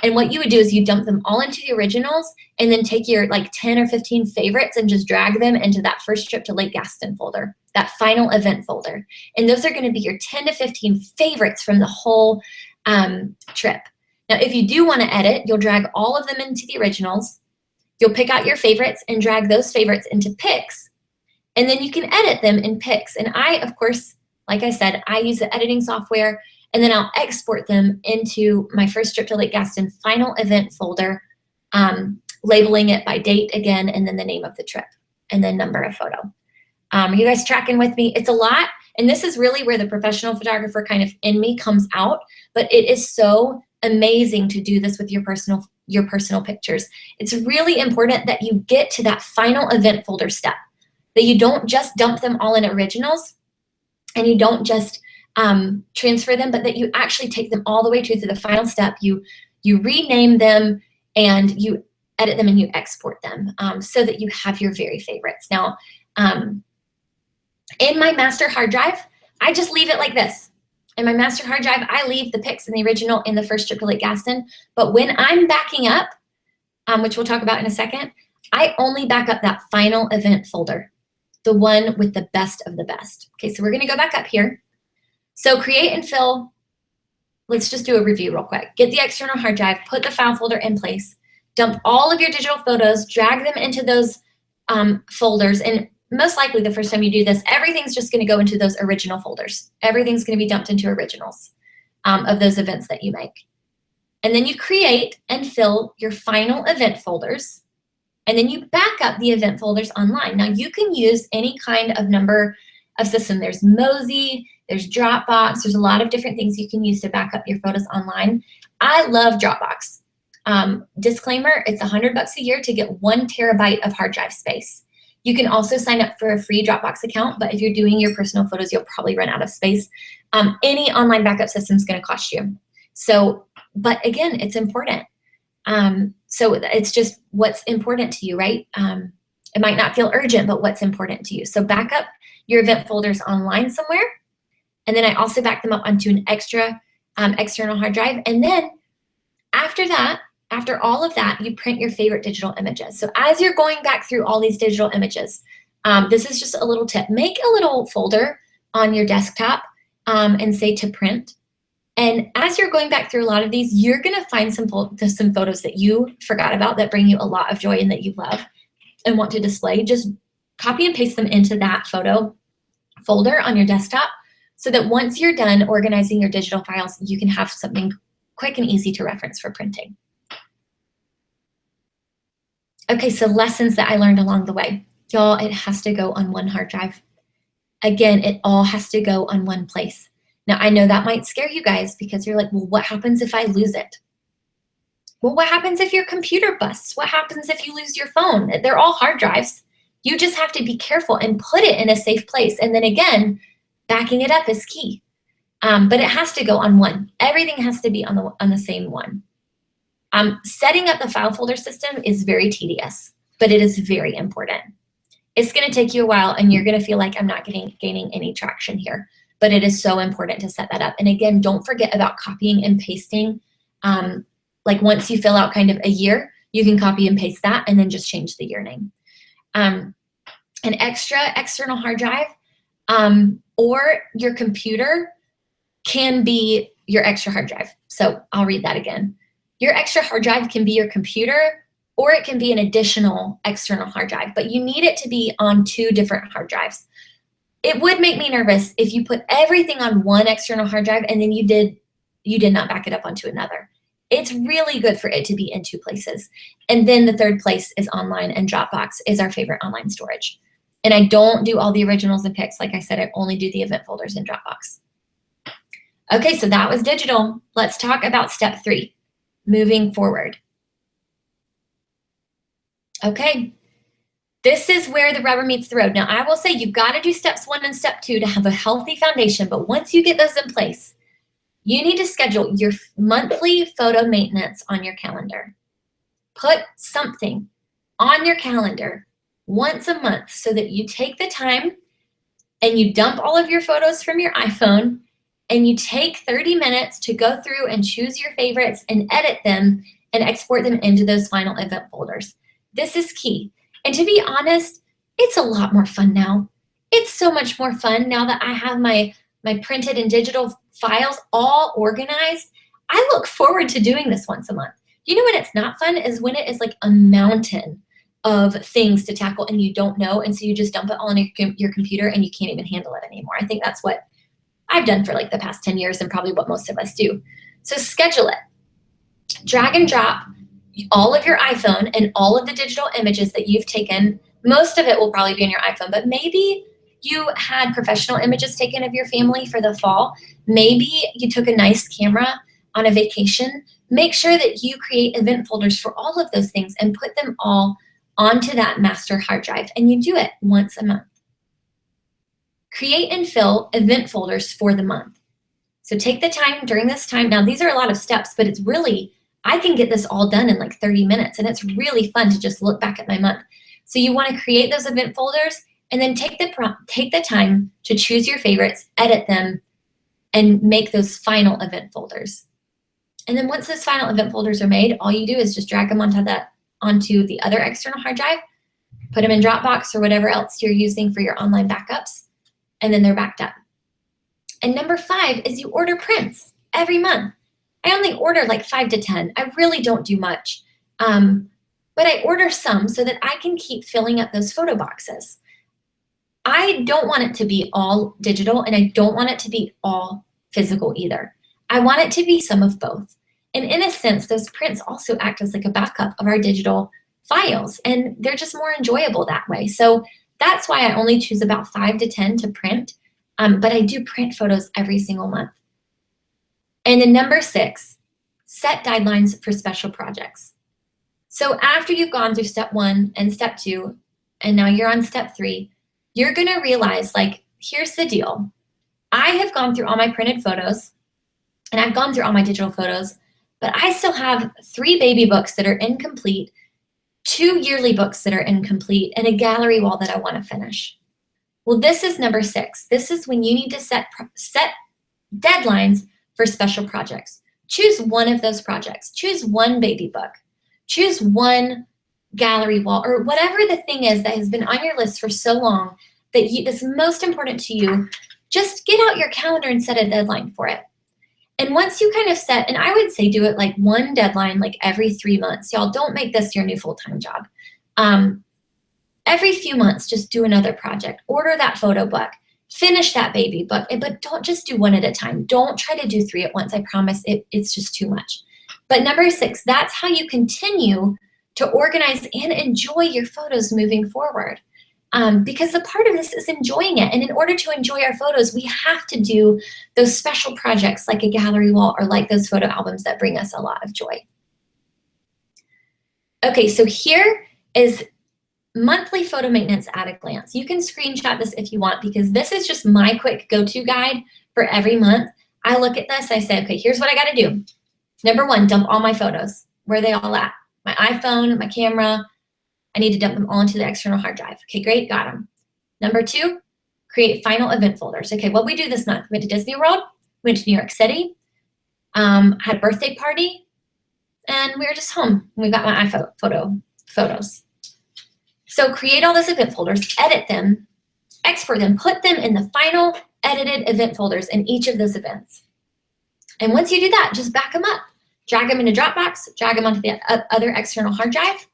And what you would do is you dump them all into the originals and then take your like 10 or 15 favorites and just drag them into that first trip to Lake Gaston folder, that final event folder. And those are going to be your 10 to 15 favorites from the whole trip. Now, if you do want to edit, you'll drag all of them into the originals. You'll pick out your favorites and drag those favorites into pics. And then you can edit them in pics. And I, of course, like I said, I use the editing software, and then I'll export them into my first trip to Lake Gaston final event folder, labeling it by date again, and then the name of the trip, and then number of photo. Are you guys tracking with me? It's a lot, and this is really where the professional photographer kind of in me comes out, but it is so amazing to do this with your personal pictures. It's really important that you get to that final event folder step, that you don't just dump them all in originals, and you don't just transfer them, but that you actually take them all the way to the final step. You rename them and you edit them and you export them so that you have your very favorites. Now, in my master hard drive, I just leave it like this. In my master hard drive, I leave the pics in the original in the first trip to Lake Gaston. But when I'm backing up, which we'll talk about in a second, I only back up that final event folder, the one with the best of the best. Okay, so we're gonna go back up here. So create and fill, let's just do a review real quick. Get the external hard drive, put the file folder in place, dump all of your digital photos, drag them into those folders, and most likely the first time you do this, everything's just gonna go into those original folders. Everything's gonna be dumped into originals of those events that you make. And then you create and fill your final event folders, and then you back up the event folders online. Now you can use any kind of number of system. There's Mozy, there's Dropbox, there's a lot of different things you can use to back up your photos online. I love Dropbox. Disclaimer, it's $100 a year to get 1 terabyte of hard drive space. You can also sign up for a free Dropbox account, but if you're doing your personal photos, you'll probably run out of space. Any online backup system is gonna cost you. So, but again, it's important. So it's just what's important to you, right? It might not feel urgent, but what's important to you. So back up your event folders online somewhere. And then I also back them up onto an extra external hard drive. And then after that, after all of that, you print your favorite digital images. So as you're going back through all these digital images, this is just a little tip. Make a little folder on your desktop and say to print. And as you're going back through a lot of these, you're gonna find some photos that you forgot about that bring you a lot of joy and that you love and want to display. Just copy and paste them into that photo folder on your desktop so that once you're done organizing your digital files, you can have something quick and easy to reference for printing. Okay, so lessons that I learned along the way. Y'all, it has to go on one hard drive. Again, it all has to go on one place. Now, I know that might scare you guys because you're like, well, what happens if I lose it? Well, what happens if your computer busts? What happens if you lose your phone? They're all hard drives. You just have to be careful and put it in a safe place. And then again, backing it up is key. But it has to go on one. Everything has to be on the same one. Setting up the file folder system is very tedious, but it is very important. It's going to take you a while, and you're going to feel like I'm not gaining any traction here. But it is so important to set that up. And again, don't forget about copying and pasting. Like once you fill out kind of a year, you can copy and paste that and then just change the year name. An extra external hard drive or your computer can be your extra hard drive. So I'll read that again. Your extra hard drive can be your computer, or it can be an additional external hard drive, but you need it to be on 2 different hard drives. It would make me nervous if you put everything on one external hard drive and then you did not back it up onto another. It's really good for it to be in 2 places. And then the third place is online, and Dropbox is our favorite online storage. And I don't do all the originals and pics. Like I said, I only do the event folders in Dropbox. Okay, so that was digital. Let's talk about step 3, moving forward. Okay. This is where the rubber meets the road. Now, I will say you've got to do steps 1 and step 2 to have a healthy foundation, but once you get those in place, you need to schedule your monthly photo maintenance on your calendar. Put something on your calendar once a month so that you take the time and you dump all of your photos from your iPhone and you take 30 minutes to go through and choose your favorites and edit them and export them into those final event folders. This is key. And to be honest, it's a lot more fun now. It's so much more fun now that I have my printed and digital files all organized. I look forward to doing this once a month. You know when it's not fun is when it is like a mountain of things to tackle and you don't know, and so you just dump it all on your computer and you can't even handle it anymore. I think that's what I've done for like the past 10 years and probably what most of us do. So schedule it. Drag and drop all of your iPhone and all of the digital images that you've taken. Most of it will probably be on your iPhone, but maybe you had professional images taken of your family for the fall. Maybe you took a nice camera on a vacation. Make sure that you create event folders for all of those things and put them all onto that master hard drive, and you do it once a month. Create and fill event folders for the month. So take the time during this time. Now, these are a lot of steps, but it's really, I can get this all done in like 30 minutes, and it's really fun to just look back at my month. So you want to create those event folders and then take the time to choose your favorites, edit them, and make those final event folders. And then once those final event folders are made, all you do is just drag them onto the other external hard drive, put them in Dropbox or whatever else you're using for your online backups, and then they're backed up. And number 5 is you order prints every month. I only order like 5 to 10. I really don't do much. But I order some so that I can keep filling up those photo boxes. I don't want it to be all digital, and I don't want it to be all physical either. I want it to be some of both. And in a sense, those prints also act as like a backup of our digital files, and they're just more enjoyable that way. So that's why I only choose about 5 to 10 to print, but I do print photos every single month. And then number 6, set deadlines for special projects. So after you've gone through step 1 and step 2, and now you're on step 3, you're gonna realize, like, here's the deal. I have gone through all my printed photos, and I've gone through all my digital photos, but I still have 3 baby books that are incomplete, 2 yearly books that are incomplete, and a gallery wall that I wanna finish. Well, this is number 6. This is when you need to set deadlines for special projects. Choose one of those projects. Choose one baby book. Choose one gallery wall, or whatever the thing is that has been on your list for so long that that's most important to you. Just get out your calendar and set a deadline for it. And once you kind of set, and I would say do it like one deadline like every 3 months. Y'all, don't make this your new full-time job. Every few months, just do another project. Order that photo book. Finish that baby book, but don't just do one at a time. Don't try to do 3 at once. I promise it's just too much. But number 6, that's how you continue to organize and enjoy your photos moving forward. Because the part of this is enjoying it. And in order to enjoy our photos, we have to do those special projects like a gallery wall or like those photo albums that bring us a lot of joy. Okay, so here is monthly photo maintenance at a glance. You can screenshot this if you want, because this is just my quick go-to guide for every month. I look at this, I say, okay, here's what I gotta do. Number 1, dump all my photos. Where are they all at? My iPhone, my camera. I need to dump them all into the external hard drive. Okay, great, got them. Number 2, create final event folders. Okay, what we do this month? We went to Disney World, went to New York City, had a birthday party, and we were just home. We got my iPhone photos. So create all those event folders, edit them, export them, put them in the final edited event folders in each of those events. And once you do that, just back them up. Drag them into Dropbox, drag them onto the other external hard drive,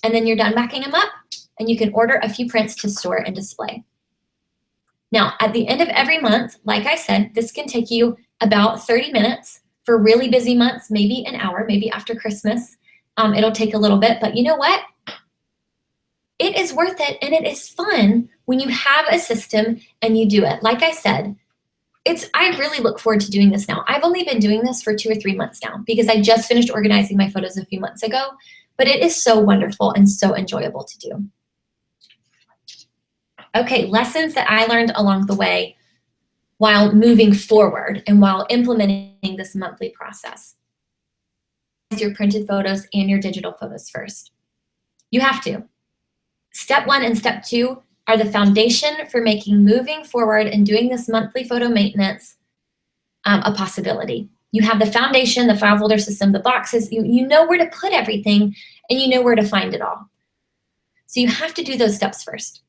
and then you're done backing them up, and you can order a few prints to store and display. Now, at the end of every month, like I said, this can take you about 30 minutes. For really busy months, maybe an hour, maybe after Christmas. It'll take a little bit, but you know what? It is worth it, and it is fun when you have a system and you do it. Like I said, I really look forward to doing this now. I've only been doing this for 2 or 3 months now because I just finished organizing my photos a few months ago, but it is so wonderful and so enjoyable to do. Okay, lessons that I learned along the way while moving forward and while implementing this monthly process. Your printed photos and your digital photos first. You have to. Step 1 and step 2 are the foundation for making moving forward and doing this monthly photo maintenance a possibility. You have the foundation, the file folder system, the boxes, you know where to put everything, and you know where to find it all. So you have to do those steps first.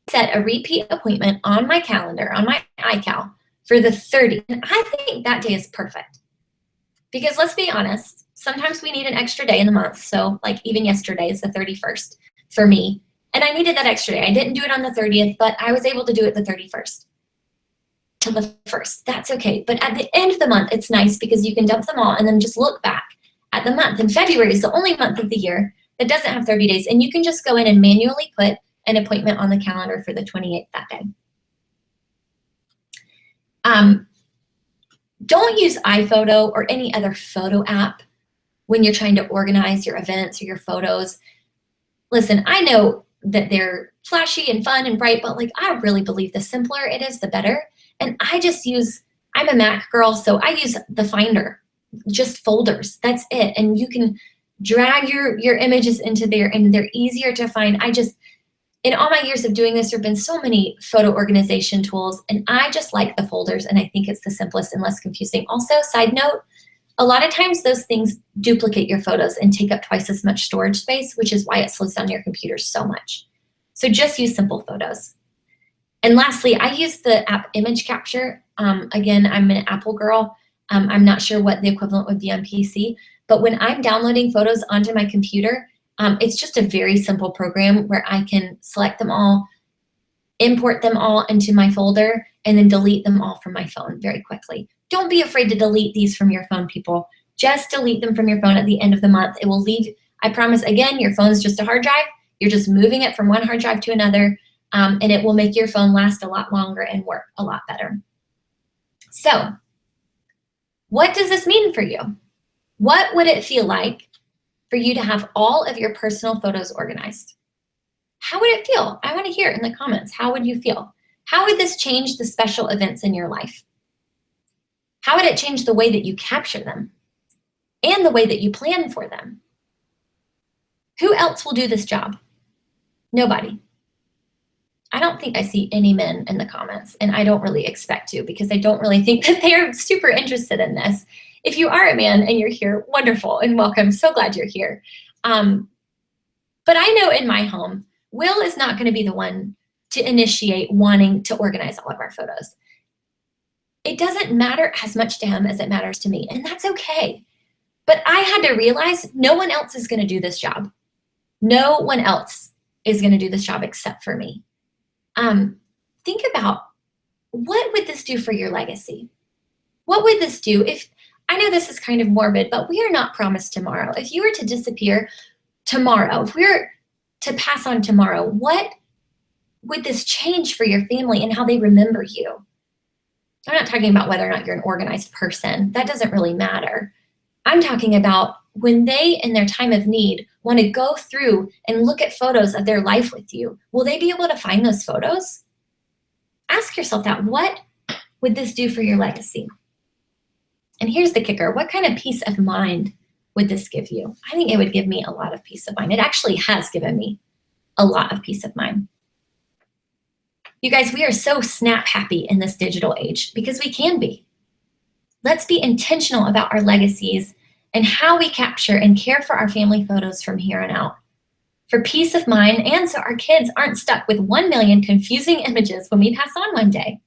Set a repeat appointment on my calendar, on my iCal, for the 30th. And I think that day is perfect. Because let's be honest, sometimes we need an extra day in the month. So like even yesterday is the 31st for me. And I needed that extra day. I didn't do it on the 30th, but I was able to do it the 31st. To the 1st, that's okay. But at the end of the month, it's nice because you can dump them all and then just look back at the month. And February is the only month of the year that doesn't have 30 days. And you can just go in and manually put an appointment on the calendar for the 28th that day. Don't use iPhoto or any other photo app when you're trying to organize your events or your photos. Listen, I know that they're flashy and fun and bright, but like I really believe the simpler it is, the better. And I'm a Mac girl, so I use the Finder, just folders, that's it. And you can drag your images into there and they're easier to find. In all my years of doing this, there have been so many photo organization tools, and I just like the folders, and I think it's the simplest and less confusing. Also, side note, a lot of times those things duplicate your photos and take up twice as much storage space, which is why it slows down your computer so much. So just use simple photos. And lastly, I use the app Image Capture. Again, I'm an Apple girl. I'm not sure what the equivalent would be on PC, but when I'm downloading photos onto my computer, it's just a very simple program where I can select them all, import them all into my folder, and then delete them all from my phone very quickly. Don't be afraid to delete these from your phone, people. Just delete them from your phone at the end of the month. It will leave, I promise, again, your phone's just a hard drive. You're just moving it from one hard drive to another, and it will make your phone last a lot longer and work a lot better. So, what does this mean for you? What would it feel like for you to have all of your personal photos organized? How would it feel? I want to hear in the comments. How would you feel? How would this change the special events in your life? How would it change the way that you capture them and the way that you plan for them? Who else will do this job? Nobody. I don't think I see any men in the comments, and I don't really expect to because I don't really think that they're super interested in this. If you are a man and you're here, wonderful and welcome. So glad you're here. But I know in my home, Will is not going to be the one to initiate wanting to organize all of our photos. It doesn't matter as much to him as it matters to me, and that's okay. But I had to realize no one else is going to do this job. No one else is going to do this job except for me. Think about, what would this do for your legacy? What would this do if, I know this is kind of morbid, but we are not promised tomorrow. If you were to disappear tomorrow, if we were to pass on tomorrow, what would this change for your family and how they remember you? I'm not talking about whether or not you're an organized person. That doesn't really matter. I'm talking about when they, in their time of need, want to go through and look at photos of their life with you, will they be able to find those photos? Ask yourself that. What would this do for your legacy? And here's the kicker. What kind of peace of mind would this give you? I think it would give me a lot of peace of mind. It actually has given me a lot of peace of mind. You guys, we are so snap happy in this digital age because we can be. Let's be intentional about our legacies and how we capture and care for our family photos from here on out. For peace of mind, and so our kids aren't stuck with 1 million confusing images when we pass on one day.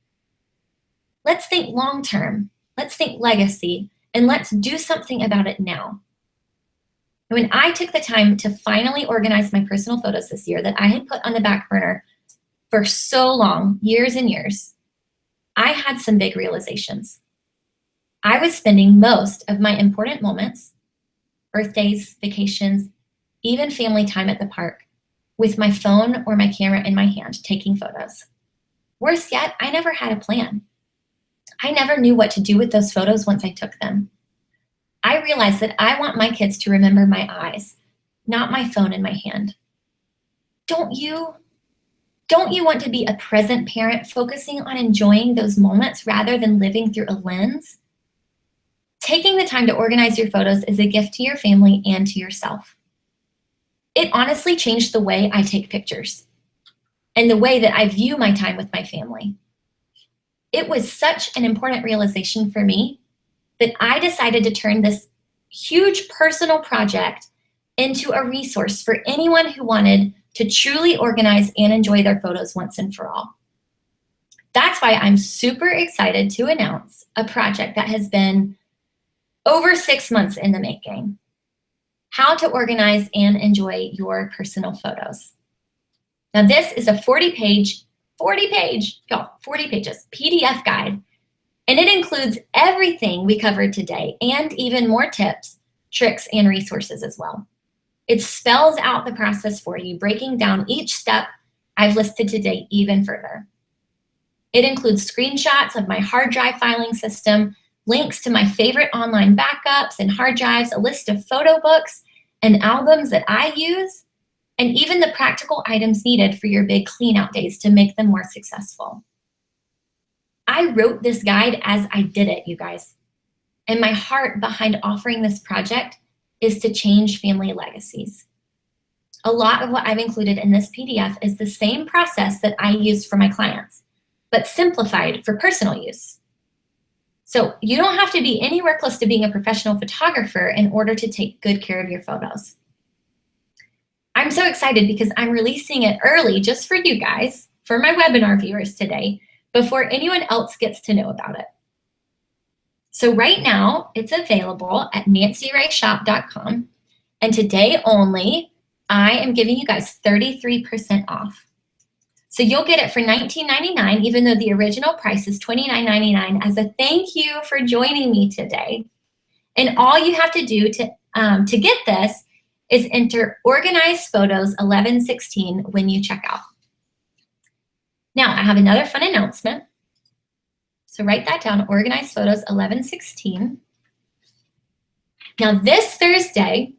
Let's think long-term, let's think legacy, and let's do something about it now. When I took the time to finally organize my personal photos this year that I had put on the back burner for so long, years and years, I had some big realizations. I was spending most of my important moments, birthdays, vacations, even family time at the park, with my phone or my camera in my hand, taking photos. Worse yet, I never had a plan. I never knew what to do with those photos once I took them. I realized that I want my kids to remember my eyes, not my phone in my hand. Don't you? Don't you want to be a present parent, focusing on enjoying those moments rather than living through a lens? Taking the time to organize your photos is a gift to your family and to yourself. It honestly changed the way I take pictures and the way that I view my time with my family. It was such an important realization for me that I decided to turn this huge personal project into a resource for anyone who wanted to truly organize and enjoy their photos once and for all. That's why I'm super excited to announce a project that has been over 6 months in the making. How to organize and enjoy your personal photos. Now this is a 40 pages PDF guide, and it includes everything we covered today and even more tips, tricks, and resources as well. It spells out the process for you, breaking down each step I've listed today even further. It includes screenshots of my hard drive filing system, links to my favorite online backups and hard drives, a list of photo books and albums that I use, and even the practical items needed for your big clean-out days to make them more successful. I wrote this guide as I did it, you guys. And my heart behind offering this project is to change family legacies. A lot of what I've included in this PDF is the same process that I use for my clients, but simplified for personal use. So you don't have to be anywhere close to being a professional photographer in order to take good care of your photos. I'm so excited because I'm releasing it early just for you guys, for my webinar viewers today, before anyone else gets to know about it. So right now, it's available at nancyraeshop.com. And today only, I am giving you guys 33% off. So you'll get it for $19.99, even though the original price is $29.99, as a thank you for joining me today. And all you have to do to get this is enter Organized Photos 1116 when you check out. Now, I have another fun announcement. So write that down, Organized Photos 1116. Now, this Thursday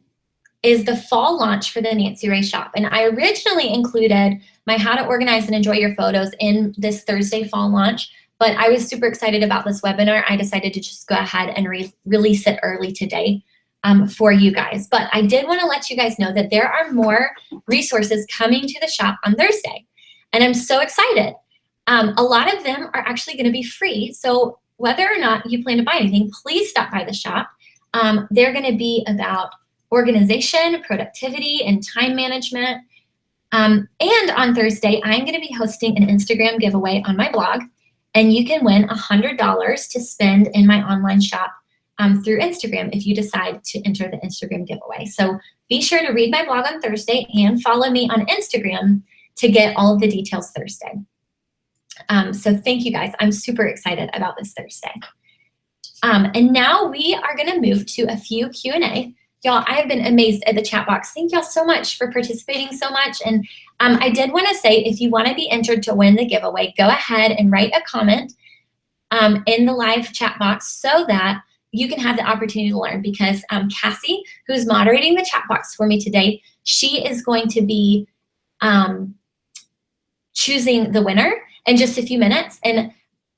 is the fall launch for the Nancy Rae Shop. And I originally included my How to Organize and Enjoy Your Photos in this Thursday fall launch, but I was super excited about this webinar. I decided to just go ahead and release it early today for you guys. But I did want to let you guys know that there are more resources coming to the shop on Thursday. And I'm so excited. A lot of them are actually going to be free. So whether or not you plan to buy anything, please stop by the shop. They're going to be about organization, productivity, and time management. And on Thursday, I'm going to be hosting an Instagram giveaway on my blog. and you can win $100 to spend in my online shop through Instagram if you decide to enter the Instagram giveaway. So be sure to read my blog on Thursday and follow me on Instagram to get all of the details Thursday. So thank you guys. I'm super excited about this Thursday. And now we are gonna move to a few Q&A. Y'all, I have been amazed at the chat box. Thank y'all so much for participating so much. And I did wanna say, if you wanna be entered to win the giveaway, go ahead and write a comment in the live chat box so that you can have the opportunity to learn, because Cassie, who's moderating the chat box for me today, she is going to be choosing the winner in just a few minutes. And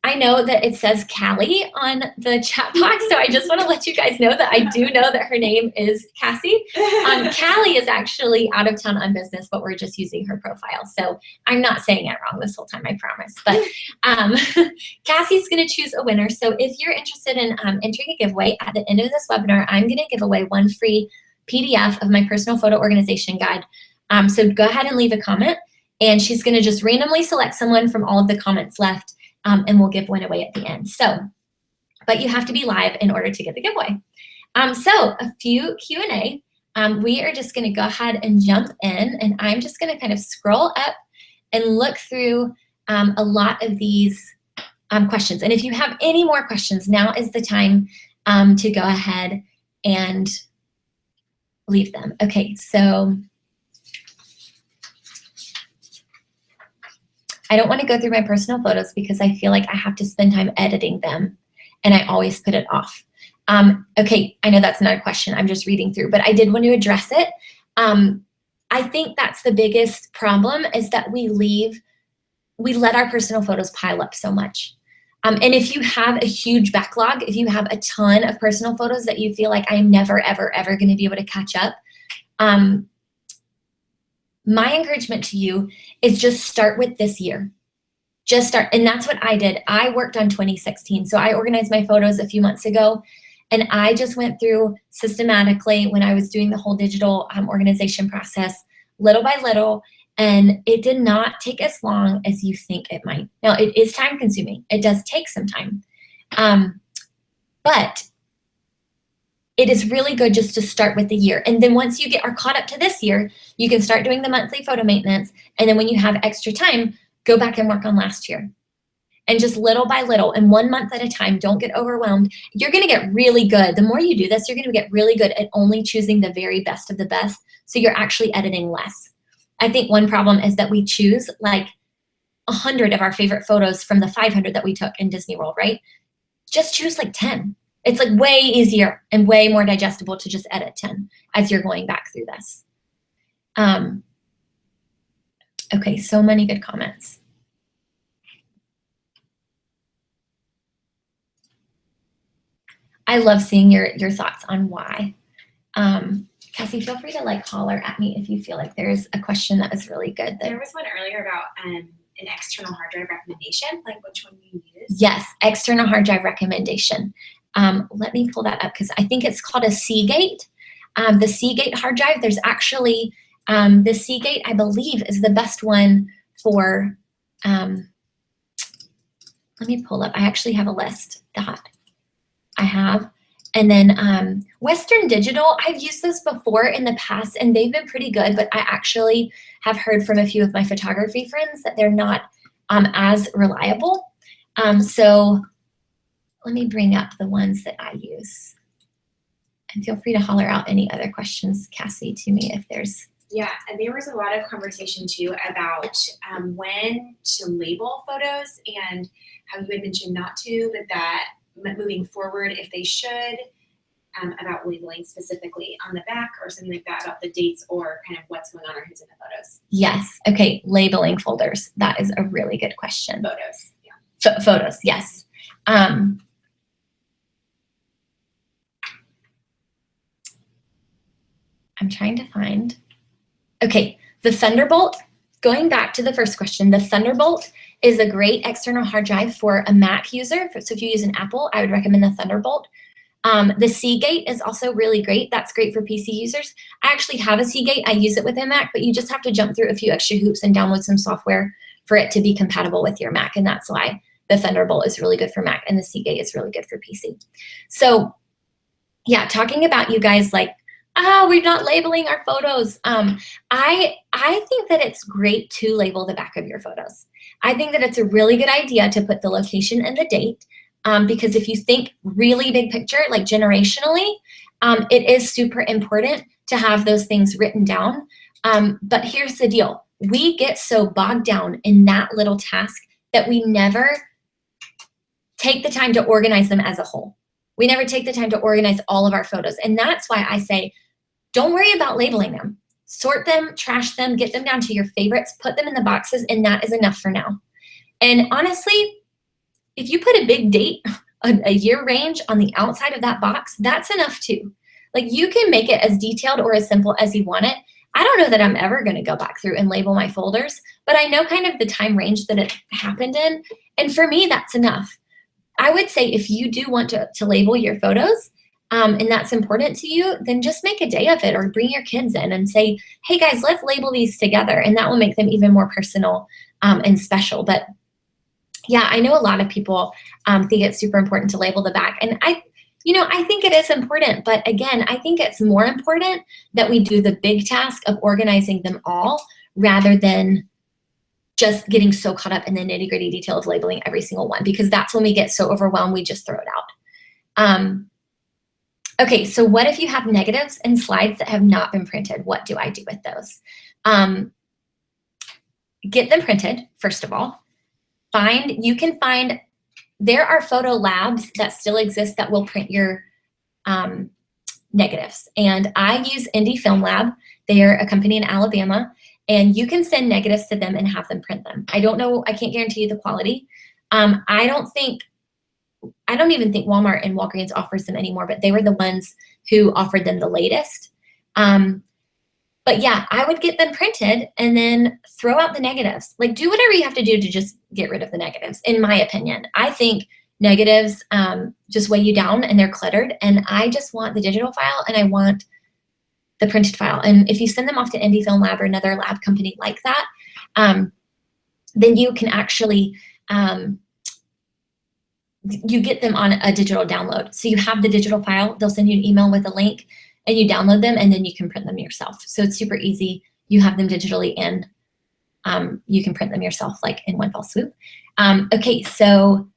I know that it says Callie on the chat box, so I just want to let you guys know that I do know that her name is Cassie. Callie is actually out of town on business, but we're just using her profile. So I'm not saying it wrong this whole time, I promise. But Cassie's going to choose a winner. So if you're interested in entering a giveaway, at the end of this webinar, I'm going to give away one free PDF of my personal photo organization guide. So go ahead and leave a comment, and she's going to just randomly select someone from all of the comments left. And we'll give one away at the end. So, but you have to be live in order to get the giveaway. So a few Q&A. We are just gonna go ahead and jump in, and I'm just gonna kind of scroll up and look through a lot of these questions. And if you have any more questions, now is the time to go ahead and leave them. Okay, so I don't want to go through my personal photos because I feel like I have to spend time editing them, and I always put it off. Okay, I know that's another question. I'm just reading through, but I did want to address it. I think that's the biggest problem, is that we let our personal photos pile up so much. And if you have a huge backlog, if you have a ton of personal photos that you feel like I'm never, ever, ever going to be able to catch up, my encouragement to you is just start with this year. Just start, and that's what I did. I worked on 2016. So I organized my photos a few months ago, and I just went through systematically when I was doing the whole digital organization process, little by little, and it did not take as long as you think it might. Now, it is time consuming. It does take some time. But it is really good just to start with the year. And then once you are caught up to this year, you can start doing the monthly photo maintenance. And then when you have extra time, go back and work on last year. And just little by little, and 1 month at a time, don't get overwhelmed. You're gonna get really good. The more you do this, you're gonna get really good at only choosing the very best of the best. So you're actually editing less. I think one problem is that we choose like 100 of our favorite photos from the 500 that we took in Disney World, right? Just choose like 10. It's like way easier and way more digestible to just edit 10 as you're going back through this. Okay, so many good comments. I love seeing your thoughts on why. Cassie, feel free to like holler at me if you feel like there's a question that was really good. There was one earlier about an external hard drive recommendation, like which one you use. Yes, external hard drive recommendation. Let me pull that up because I think it's called a Seagate. The Seagate hard drive, there's actually, the Seagate, I believe, is the best one for, let me pull up. I actually have a list that I have. And then Western Digital, I've used this before in the past and they've been pretty good, but I actually have heard from a few of my photography friends that they're not as reliable. So let me bring up the ones that I use. And feel free to holler out any other questions, Cassie, to me if there's. Yeah, and there was a lot of conversation too about when to label photos and how you had mentioned not to, but that moving forward, if they should, about labeling specifically on the back or something like that about the dates or kind of what's going on or who's in the photos. Yes, okay, labeling folders. That is a really good question. Photos, yeah. Photos, yes. I'm trying to find, okay, the Thunderbolt, going back to the first question, the Thunderbolt is a great external hard drive for a Mac user. So if you use an Apple, I would recommend the Thunderbolt. The Seagate is also really great. That's great for PC users. I actually have a Seagate. I use it with a Mac, but you just have to jump through a few extra hoops and download some software for it to be compatible with your Mac, and that's why the Thunderbolt is really good for Mac, and the Seagate is really good for PC. So yeah, talking about you guys like, oh, we're not labeling our photos. I think that it's great to label the back of your photos. I think that it's a really good idea to put the location and the date, because if you think really big picture, like generationally, it is super important to have those things written down. But here's the deal. We get so bogged down in that little task that we never take the time to organize them as a whole. We never take the time to organize all of our photos. And that's why I say, don't worry about labeling them. Sort them, trash them, get them down to your favorites, put them in the boxes, and that is enough for now. And honestly, if you put a big date, a year range on the outside of that box, that's enough too. Like, you can make it as detailed or as simple as you want it. I don't know that I'm ever going to go back through and label my folders, but I know kind of the time range that it happened in. And for me, that's enough. I would say if you do want to label your photos, and that's important to you, then just make a day of it, or bring your kids in and say, hey guys, let's label these together. And that will make them even more personal and special. But yeah, I know a lot of people think it's super important to label the back. And I think it is important, but again, I think it's more important that we do the big task of organizing them all rather than just getting so caught up in the nitty-gritty detail of labeling every single one, because that's when we get so overwhelmed, we just throw it out. Okay, so what if you have negatives and slides that have not been printed? What do I do with those? Get them printed, first of all. There are photo labs that still exist that will print your negatives. And I use Indie Film Lab. They are a company in Alabama, and you can send negatives to them and have them print them. I don't know, I can't guarantee you the quality. I don't even think Walmart and Walgreens offers them anymore, but they were the ones who offered them the latest. But yeah, I would get them printed and then throw out the negatives. Like, do whatever you have to do to just get rid of the negatives, in my opinion. I think negatives just weigh you down and they're cluttered, and I just want the digital file and I want the printed file. And if you send them off to Indie Film Lab or another lab company like that, then you can actually, you get them on a digital download. So you have the digital file, they'll send you an email with a link, and you download them, and then you can print them yourself. So it's super easy. You have them digitally, and you can print them yourself, like in one fell swoop. Okay, so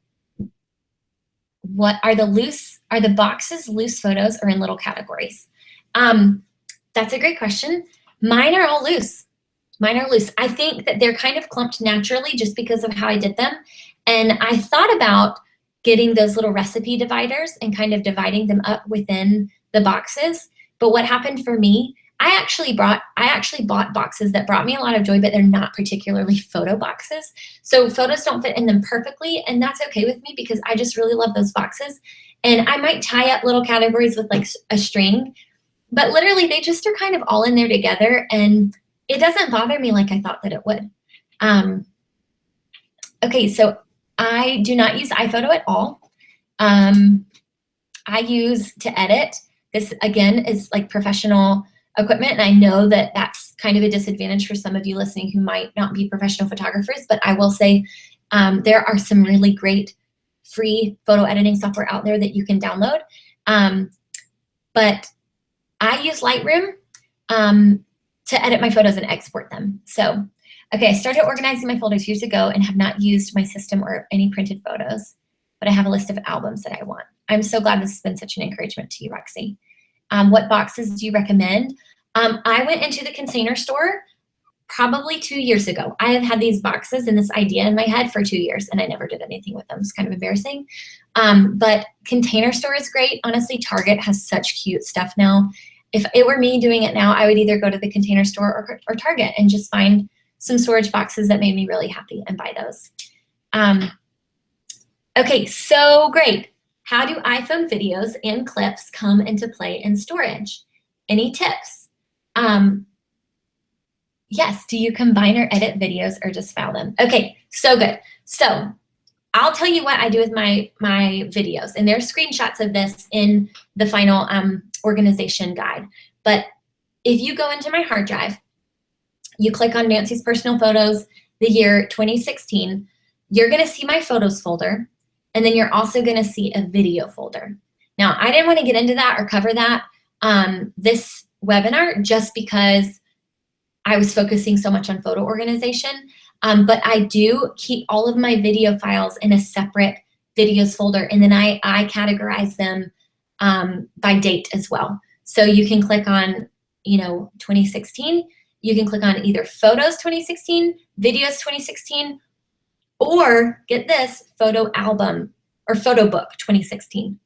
what are the boxes loose photos or in little categories? That's a great question. Mine are all loose. Mine are loose. I think that they're kind of clumped naturally just because of how I did them. And I thought about getting those little recipe dividers and kind of dividing them up within the boxes. But what happened for me, I actually bought boxes that brought me a lot of joy, but they're not particularly photo boxes. So photos don't fit in them perfectly, and that's okay with me because I just really love those boxes. And I might tie up little categories with like a string, but literally they just are kind of all in there together, and it doesn't bother me like I thought that it would. Okay, so I do not use iPhoto at all. I use to edit. This, again, is like professional equipment, and I know that that's kind of a disadvantage for some of you listening who might not be professional photographers, but I will say there are some really great free photo editing software out there that you can download. But I use Lightroom to edit my photos and export them. So, okay, I started organizing my folders years ago and have not used my system or any printed photos, but I have a list of albums that I want. I'm so glad this has been such an encouragement to you, Roxy. What boxes do you recommend? I went into the Container Store probably 2 years ago. I have had these boxes and this idea in my head for 2 years, and I never did anything with them. It's kind of embarrassing. But Container Store is great. Honestly, Target has such cute stuff now. If it were me doing it now, I would either go to the Container Store or Target and just find some storage boxes that made me really happy and buy those. Okay, so great. How do iPhone videos and clips come into play in storage? Any tips? Yes, do you combine or edit videos or just file them? Okay, so good. So I'll tell you what I do with my videos, and there are screenshots of this in the final organization guide. But if you go into my hard drive, you click on Nancy's personal photos, the year 2016, you're gonna see my photos folder, and then you're also gonna see a video folder. Now, I didn't wanna get into that or cover that this webinar just because I was focusing so much on photo organization, but I do keep all of my video files in a separate videos folder, and then I categorize them by date as well. So you can click on, 2016, you can click on either Photos 2016, Videos 2016, or get this, Photo Album or Photo Book 2016.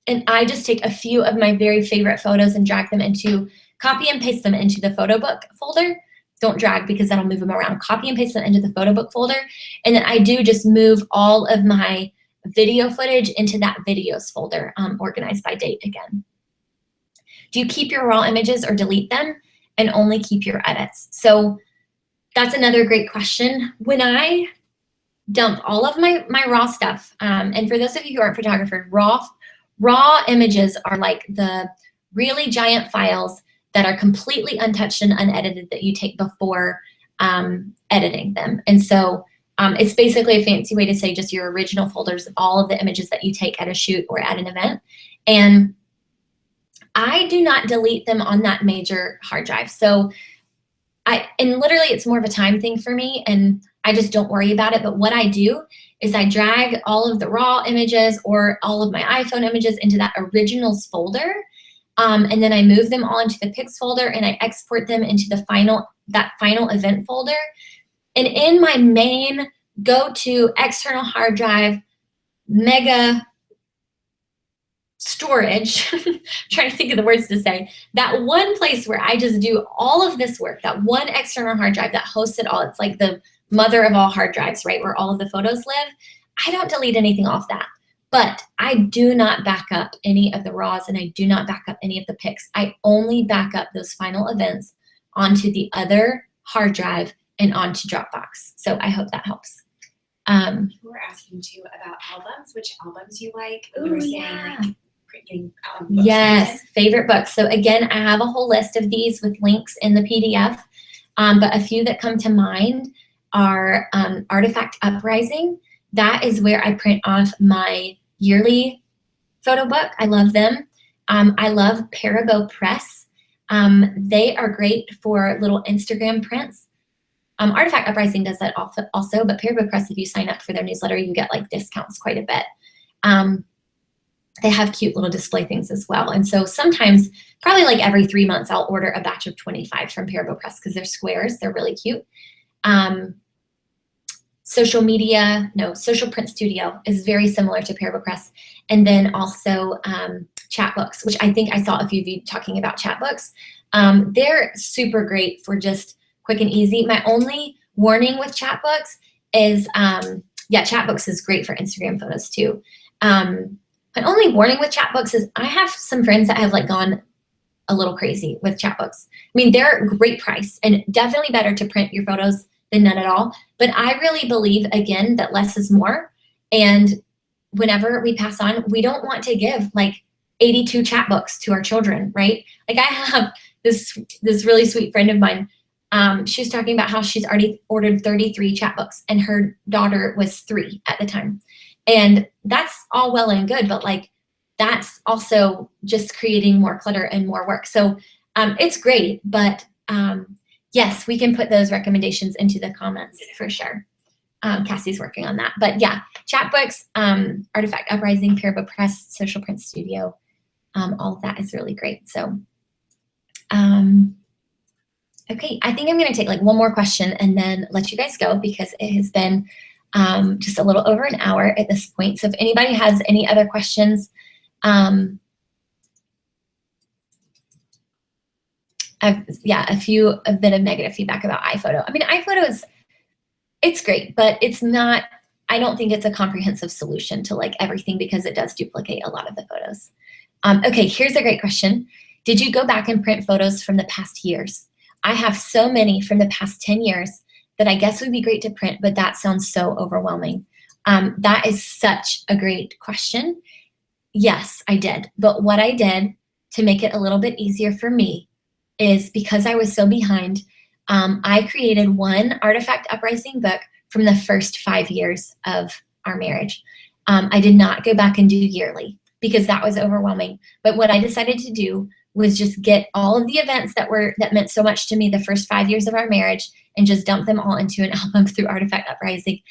And I just take a few of my very favorite photos and copy and paste them into the photo book folder. Don't drag because that'll move them around. Copy and paste them into the photo book folder. And then I do just move all of my video footage into that videos folder, organized by date again. Do you keep your raw images or delete them and only keep your edits? So that's another great question. When I dump all of my raw stuff, and for those of you who aren't photographers, raw images are like the really giant files that are completely untouched and unedited that you take before editing them. And so it's basically a fancy way to say just your original folders, all of the images that you take at a shoot or at an event. And I do not delete them on that major hard drive. So and literally it's more of a time thing for me, and I just don't worry about it. But what I do is I drag all of the raw images or all of my iPhone images into that originals folder. And then I move them all into the pics folder, and I export them into that final event folder. And in my main go-to external hard drive, mega storage, trying to think of the words to say, that one place where I just do all of this work, that one external hard drive that hosts it all, it's like the mother of all hard drives, right, where all of the photos live. I don't delete anything off that. But I do not back up any of the raws, and I do not back up any of the pics. I only back up those final events onto the other hard drive and onto Dropbox. So I hope that helps. People were asking too about albums, which albums you like. We were saying like getting books. Yes, favorite books. So again, I have a whole list of these with links in the PDF, but a few that come to mind are Artifact Uprising. That is where I print off my yearly photo book. I love them. I love Perigo Press. They are great for little Instagram prints. Artifact Uprising does that also, but Perigo Press, if you sign up for their newsletter, you get like discounts quite a bit. They have cute little display things as well. And so sometimes, probably like every 3 months, I'll order a batch of 25 from Perigo Press because they're squares. They're really cute. Social Print Studio is very similar to Perigo Press. And then also Chatbooks, which I think I saw a few of you talking about Chatbooks. They're super great for just quick and easy. My only warning with Chatbooks is, Chatbooks is great for Instagram photos too. My only warning with Chatbooks is I have some friends that have like gone a little crazy with Chatbooks. I mean, they're a great price and definitely better to print your photos than none at all. But I really believe, again, that less is more. And whenever we pass on, we don't want to give like 82 Chatbooks to our children, right? Like I have this really sweet friend of mine. She was talking about how she's already ordered 33 Chatbooks and her daughter was 3 at the time. And that's all well and good, but like that's also just creating more clutter and more work. So it's great, but yes, we can put those recommendations into the comments for sure. Cassie's working on that. But yeah, Chatbooks, Artifact Uprising, Perigo Press, Social Print Studio, all of that is really great. So, okay, I think I'm gonna take like one more question and then let you guys go because it has been just a little over an hour at this point. So if anybody has any other questions, a bit of negative feedback about iPhoto. I mean, iPhoto it's great, but it's not, I don't think it's a comprehensive solution to like everything because it does duplicate a lot of the photos. Okay, here's a great question. Did you go back and print photos from the past years? I have so many from the past 10 years that I guess would be great to print, but that sounds so overwhelming. That is such a great question. Yes, I did. But what I did to make it a little bit easier for me is because I was so behind, I created one Artifact Uprising book from the first 5 years of our marriage. I did not go back and do yearly because that was overwhelming. But what I decided to do was just get all of the events that meant so much to me the first 5 years of our marriage and just dump them all into an album through Artifact Uprising.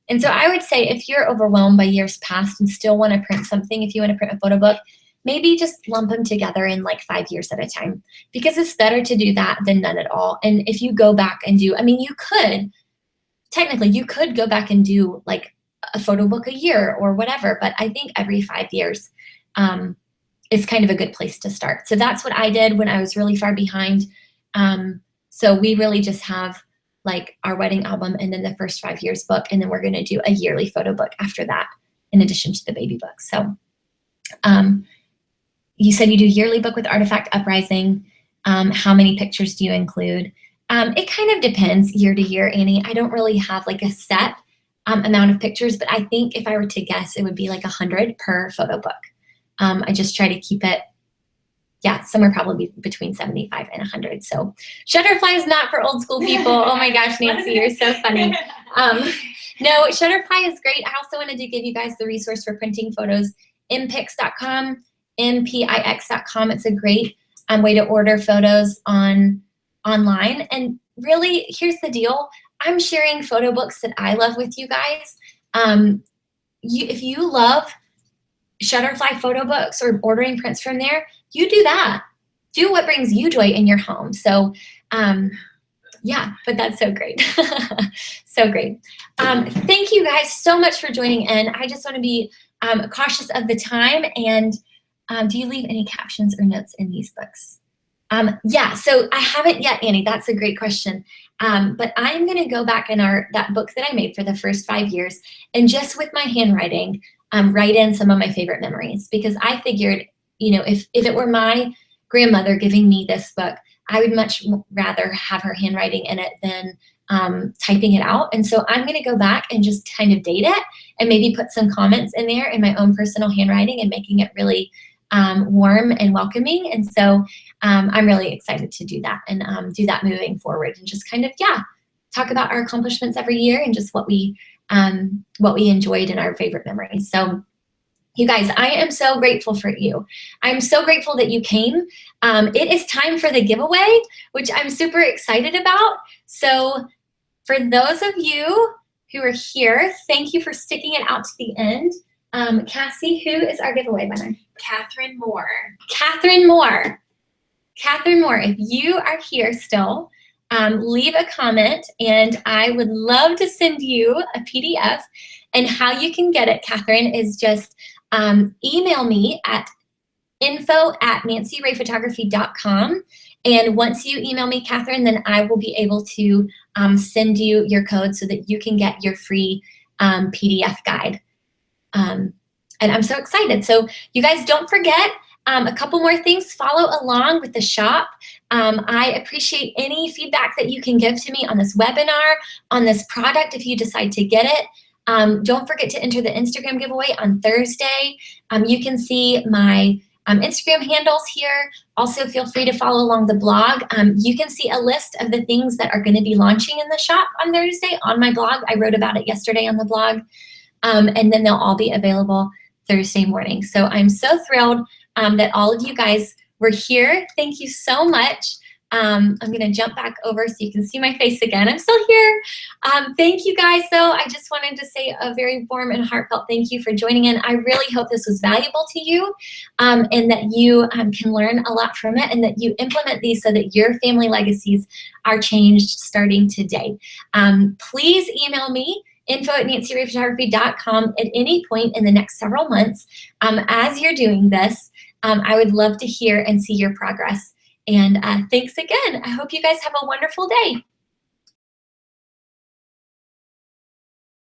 And so I would say if you're overwhelmed by years past and still want to print something, if you want to print a photo book, maybe just lump them together in like 5 years at a time, because it's better to do that than none at all. And if you go back and do, I mean, you could go back and do like a photo book a year or whatever, but I think every 5 years is kind of a good place to start. So that's what I did when I was really far behind. So we really just have like our wedding album and then the first 5 years book, and then we're going to do a yearly photo book after that in addition to the baby book. So you said you do yearly book with Artifact Uprising. How many pictures do you include? It kind of depends year to year, Annie. I don't really have like a set amount of pictures, but I think if I were to guess, it would be like 100 per photo book. I just try to keep it, somewhere probably between 75 and 100. So Shutterfly is not for old school people. Oh my gosh, Nancy, you're so funny. No, Shutterfly is great. I also wanted to give you guys the resource for printing photos, mpix.com, mpix.com. It's a great way to order photos online. And really, here's the deal. I'm sharing photo books that I love with you guys. If you love Shutterfly photo books or ordering prints from there, you do that. Do what brings you joy in your home. So but that's so great. So great. Thank you guys so much for joining in. I just want to be cautious of the time. And do you leave any captions or notes in these books? So I haven't yet, Annie. That's a great question. But I'm going to go back in that book that I made for the first 5 years, and just with my handwriting, write in some of my favorite memories, because I figured, if it were my grandmother giving me this book, I would much rather have her handwriting in it than typing it out. And so I'm going to go back and just kind of date it and maybe put some comments in there in my own personal handwriting and making it really warm and welcoming. And so I'm really excited to do that and do that moving forward, and just kind of, talk about our accomplishments every year and just what we enjoyed and our favorite memories. So you guys, I am so grateful for you. I'm so grateful that you came. It is time for the giveaway, which I'm super excited about. So for those of you who are here, thank you for sticking it out to the end. Cassie, who is our giveaway winner? Catherine Moore. Catherine Moore. Catherine Moore, if you are here still, leave a comment, and I would love to send you a PDF. And how you can get it, Catherine, is just email me at info@nancyrayphotography.com. And once you email me, Catherine, then I will be able to send you your code so that you can get your free PDF guide. And I'm so excited. So you guys, don't forget a couple more things. Follow along with the shop. I appreciate any feedback that you can give to me on this webinar, on this product if you decide to get it. Don't forget to enter the Instagram giveaway on Thursday. You can see my Instagram handles here. Also, feel free to follow along the blog. You can see a list of the things that are going to be launching in the shop on Thursday on my blog. I wrote about it yesterday on the blog. And then they'll all be available Thursday morning. So I'm so thrilled that all of you guys were here. Thank you so much. I'm going to jump back over so you can see my face again. I'm still here. Thank you guys, though. I just wanted to say a very warm and heartfelt thank you for joining in. I really hope this was valuable to you, and that you can learn a lot from it, and that you implement these so that your family legacies are changed starting today. Please email me, info@nancyrayphotography.com, at any point in the next several months. As you're doing this, I would love to hear and see your progress. And thanks again. I hope you guys have a wonderful day.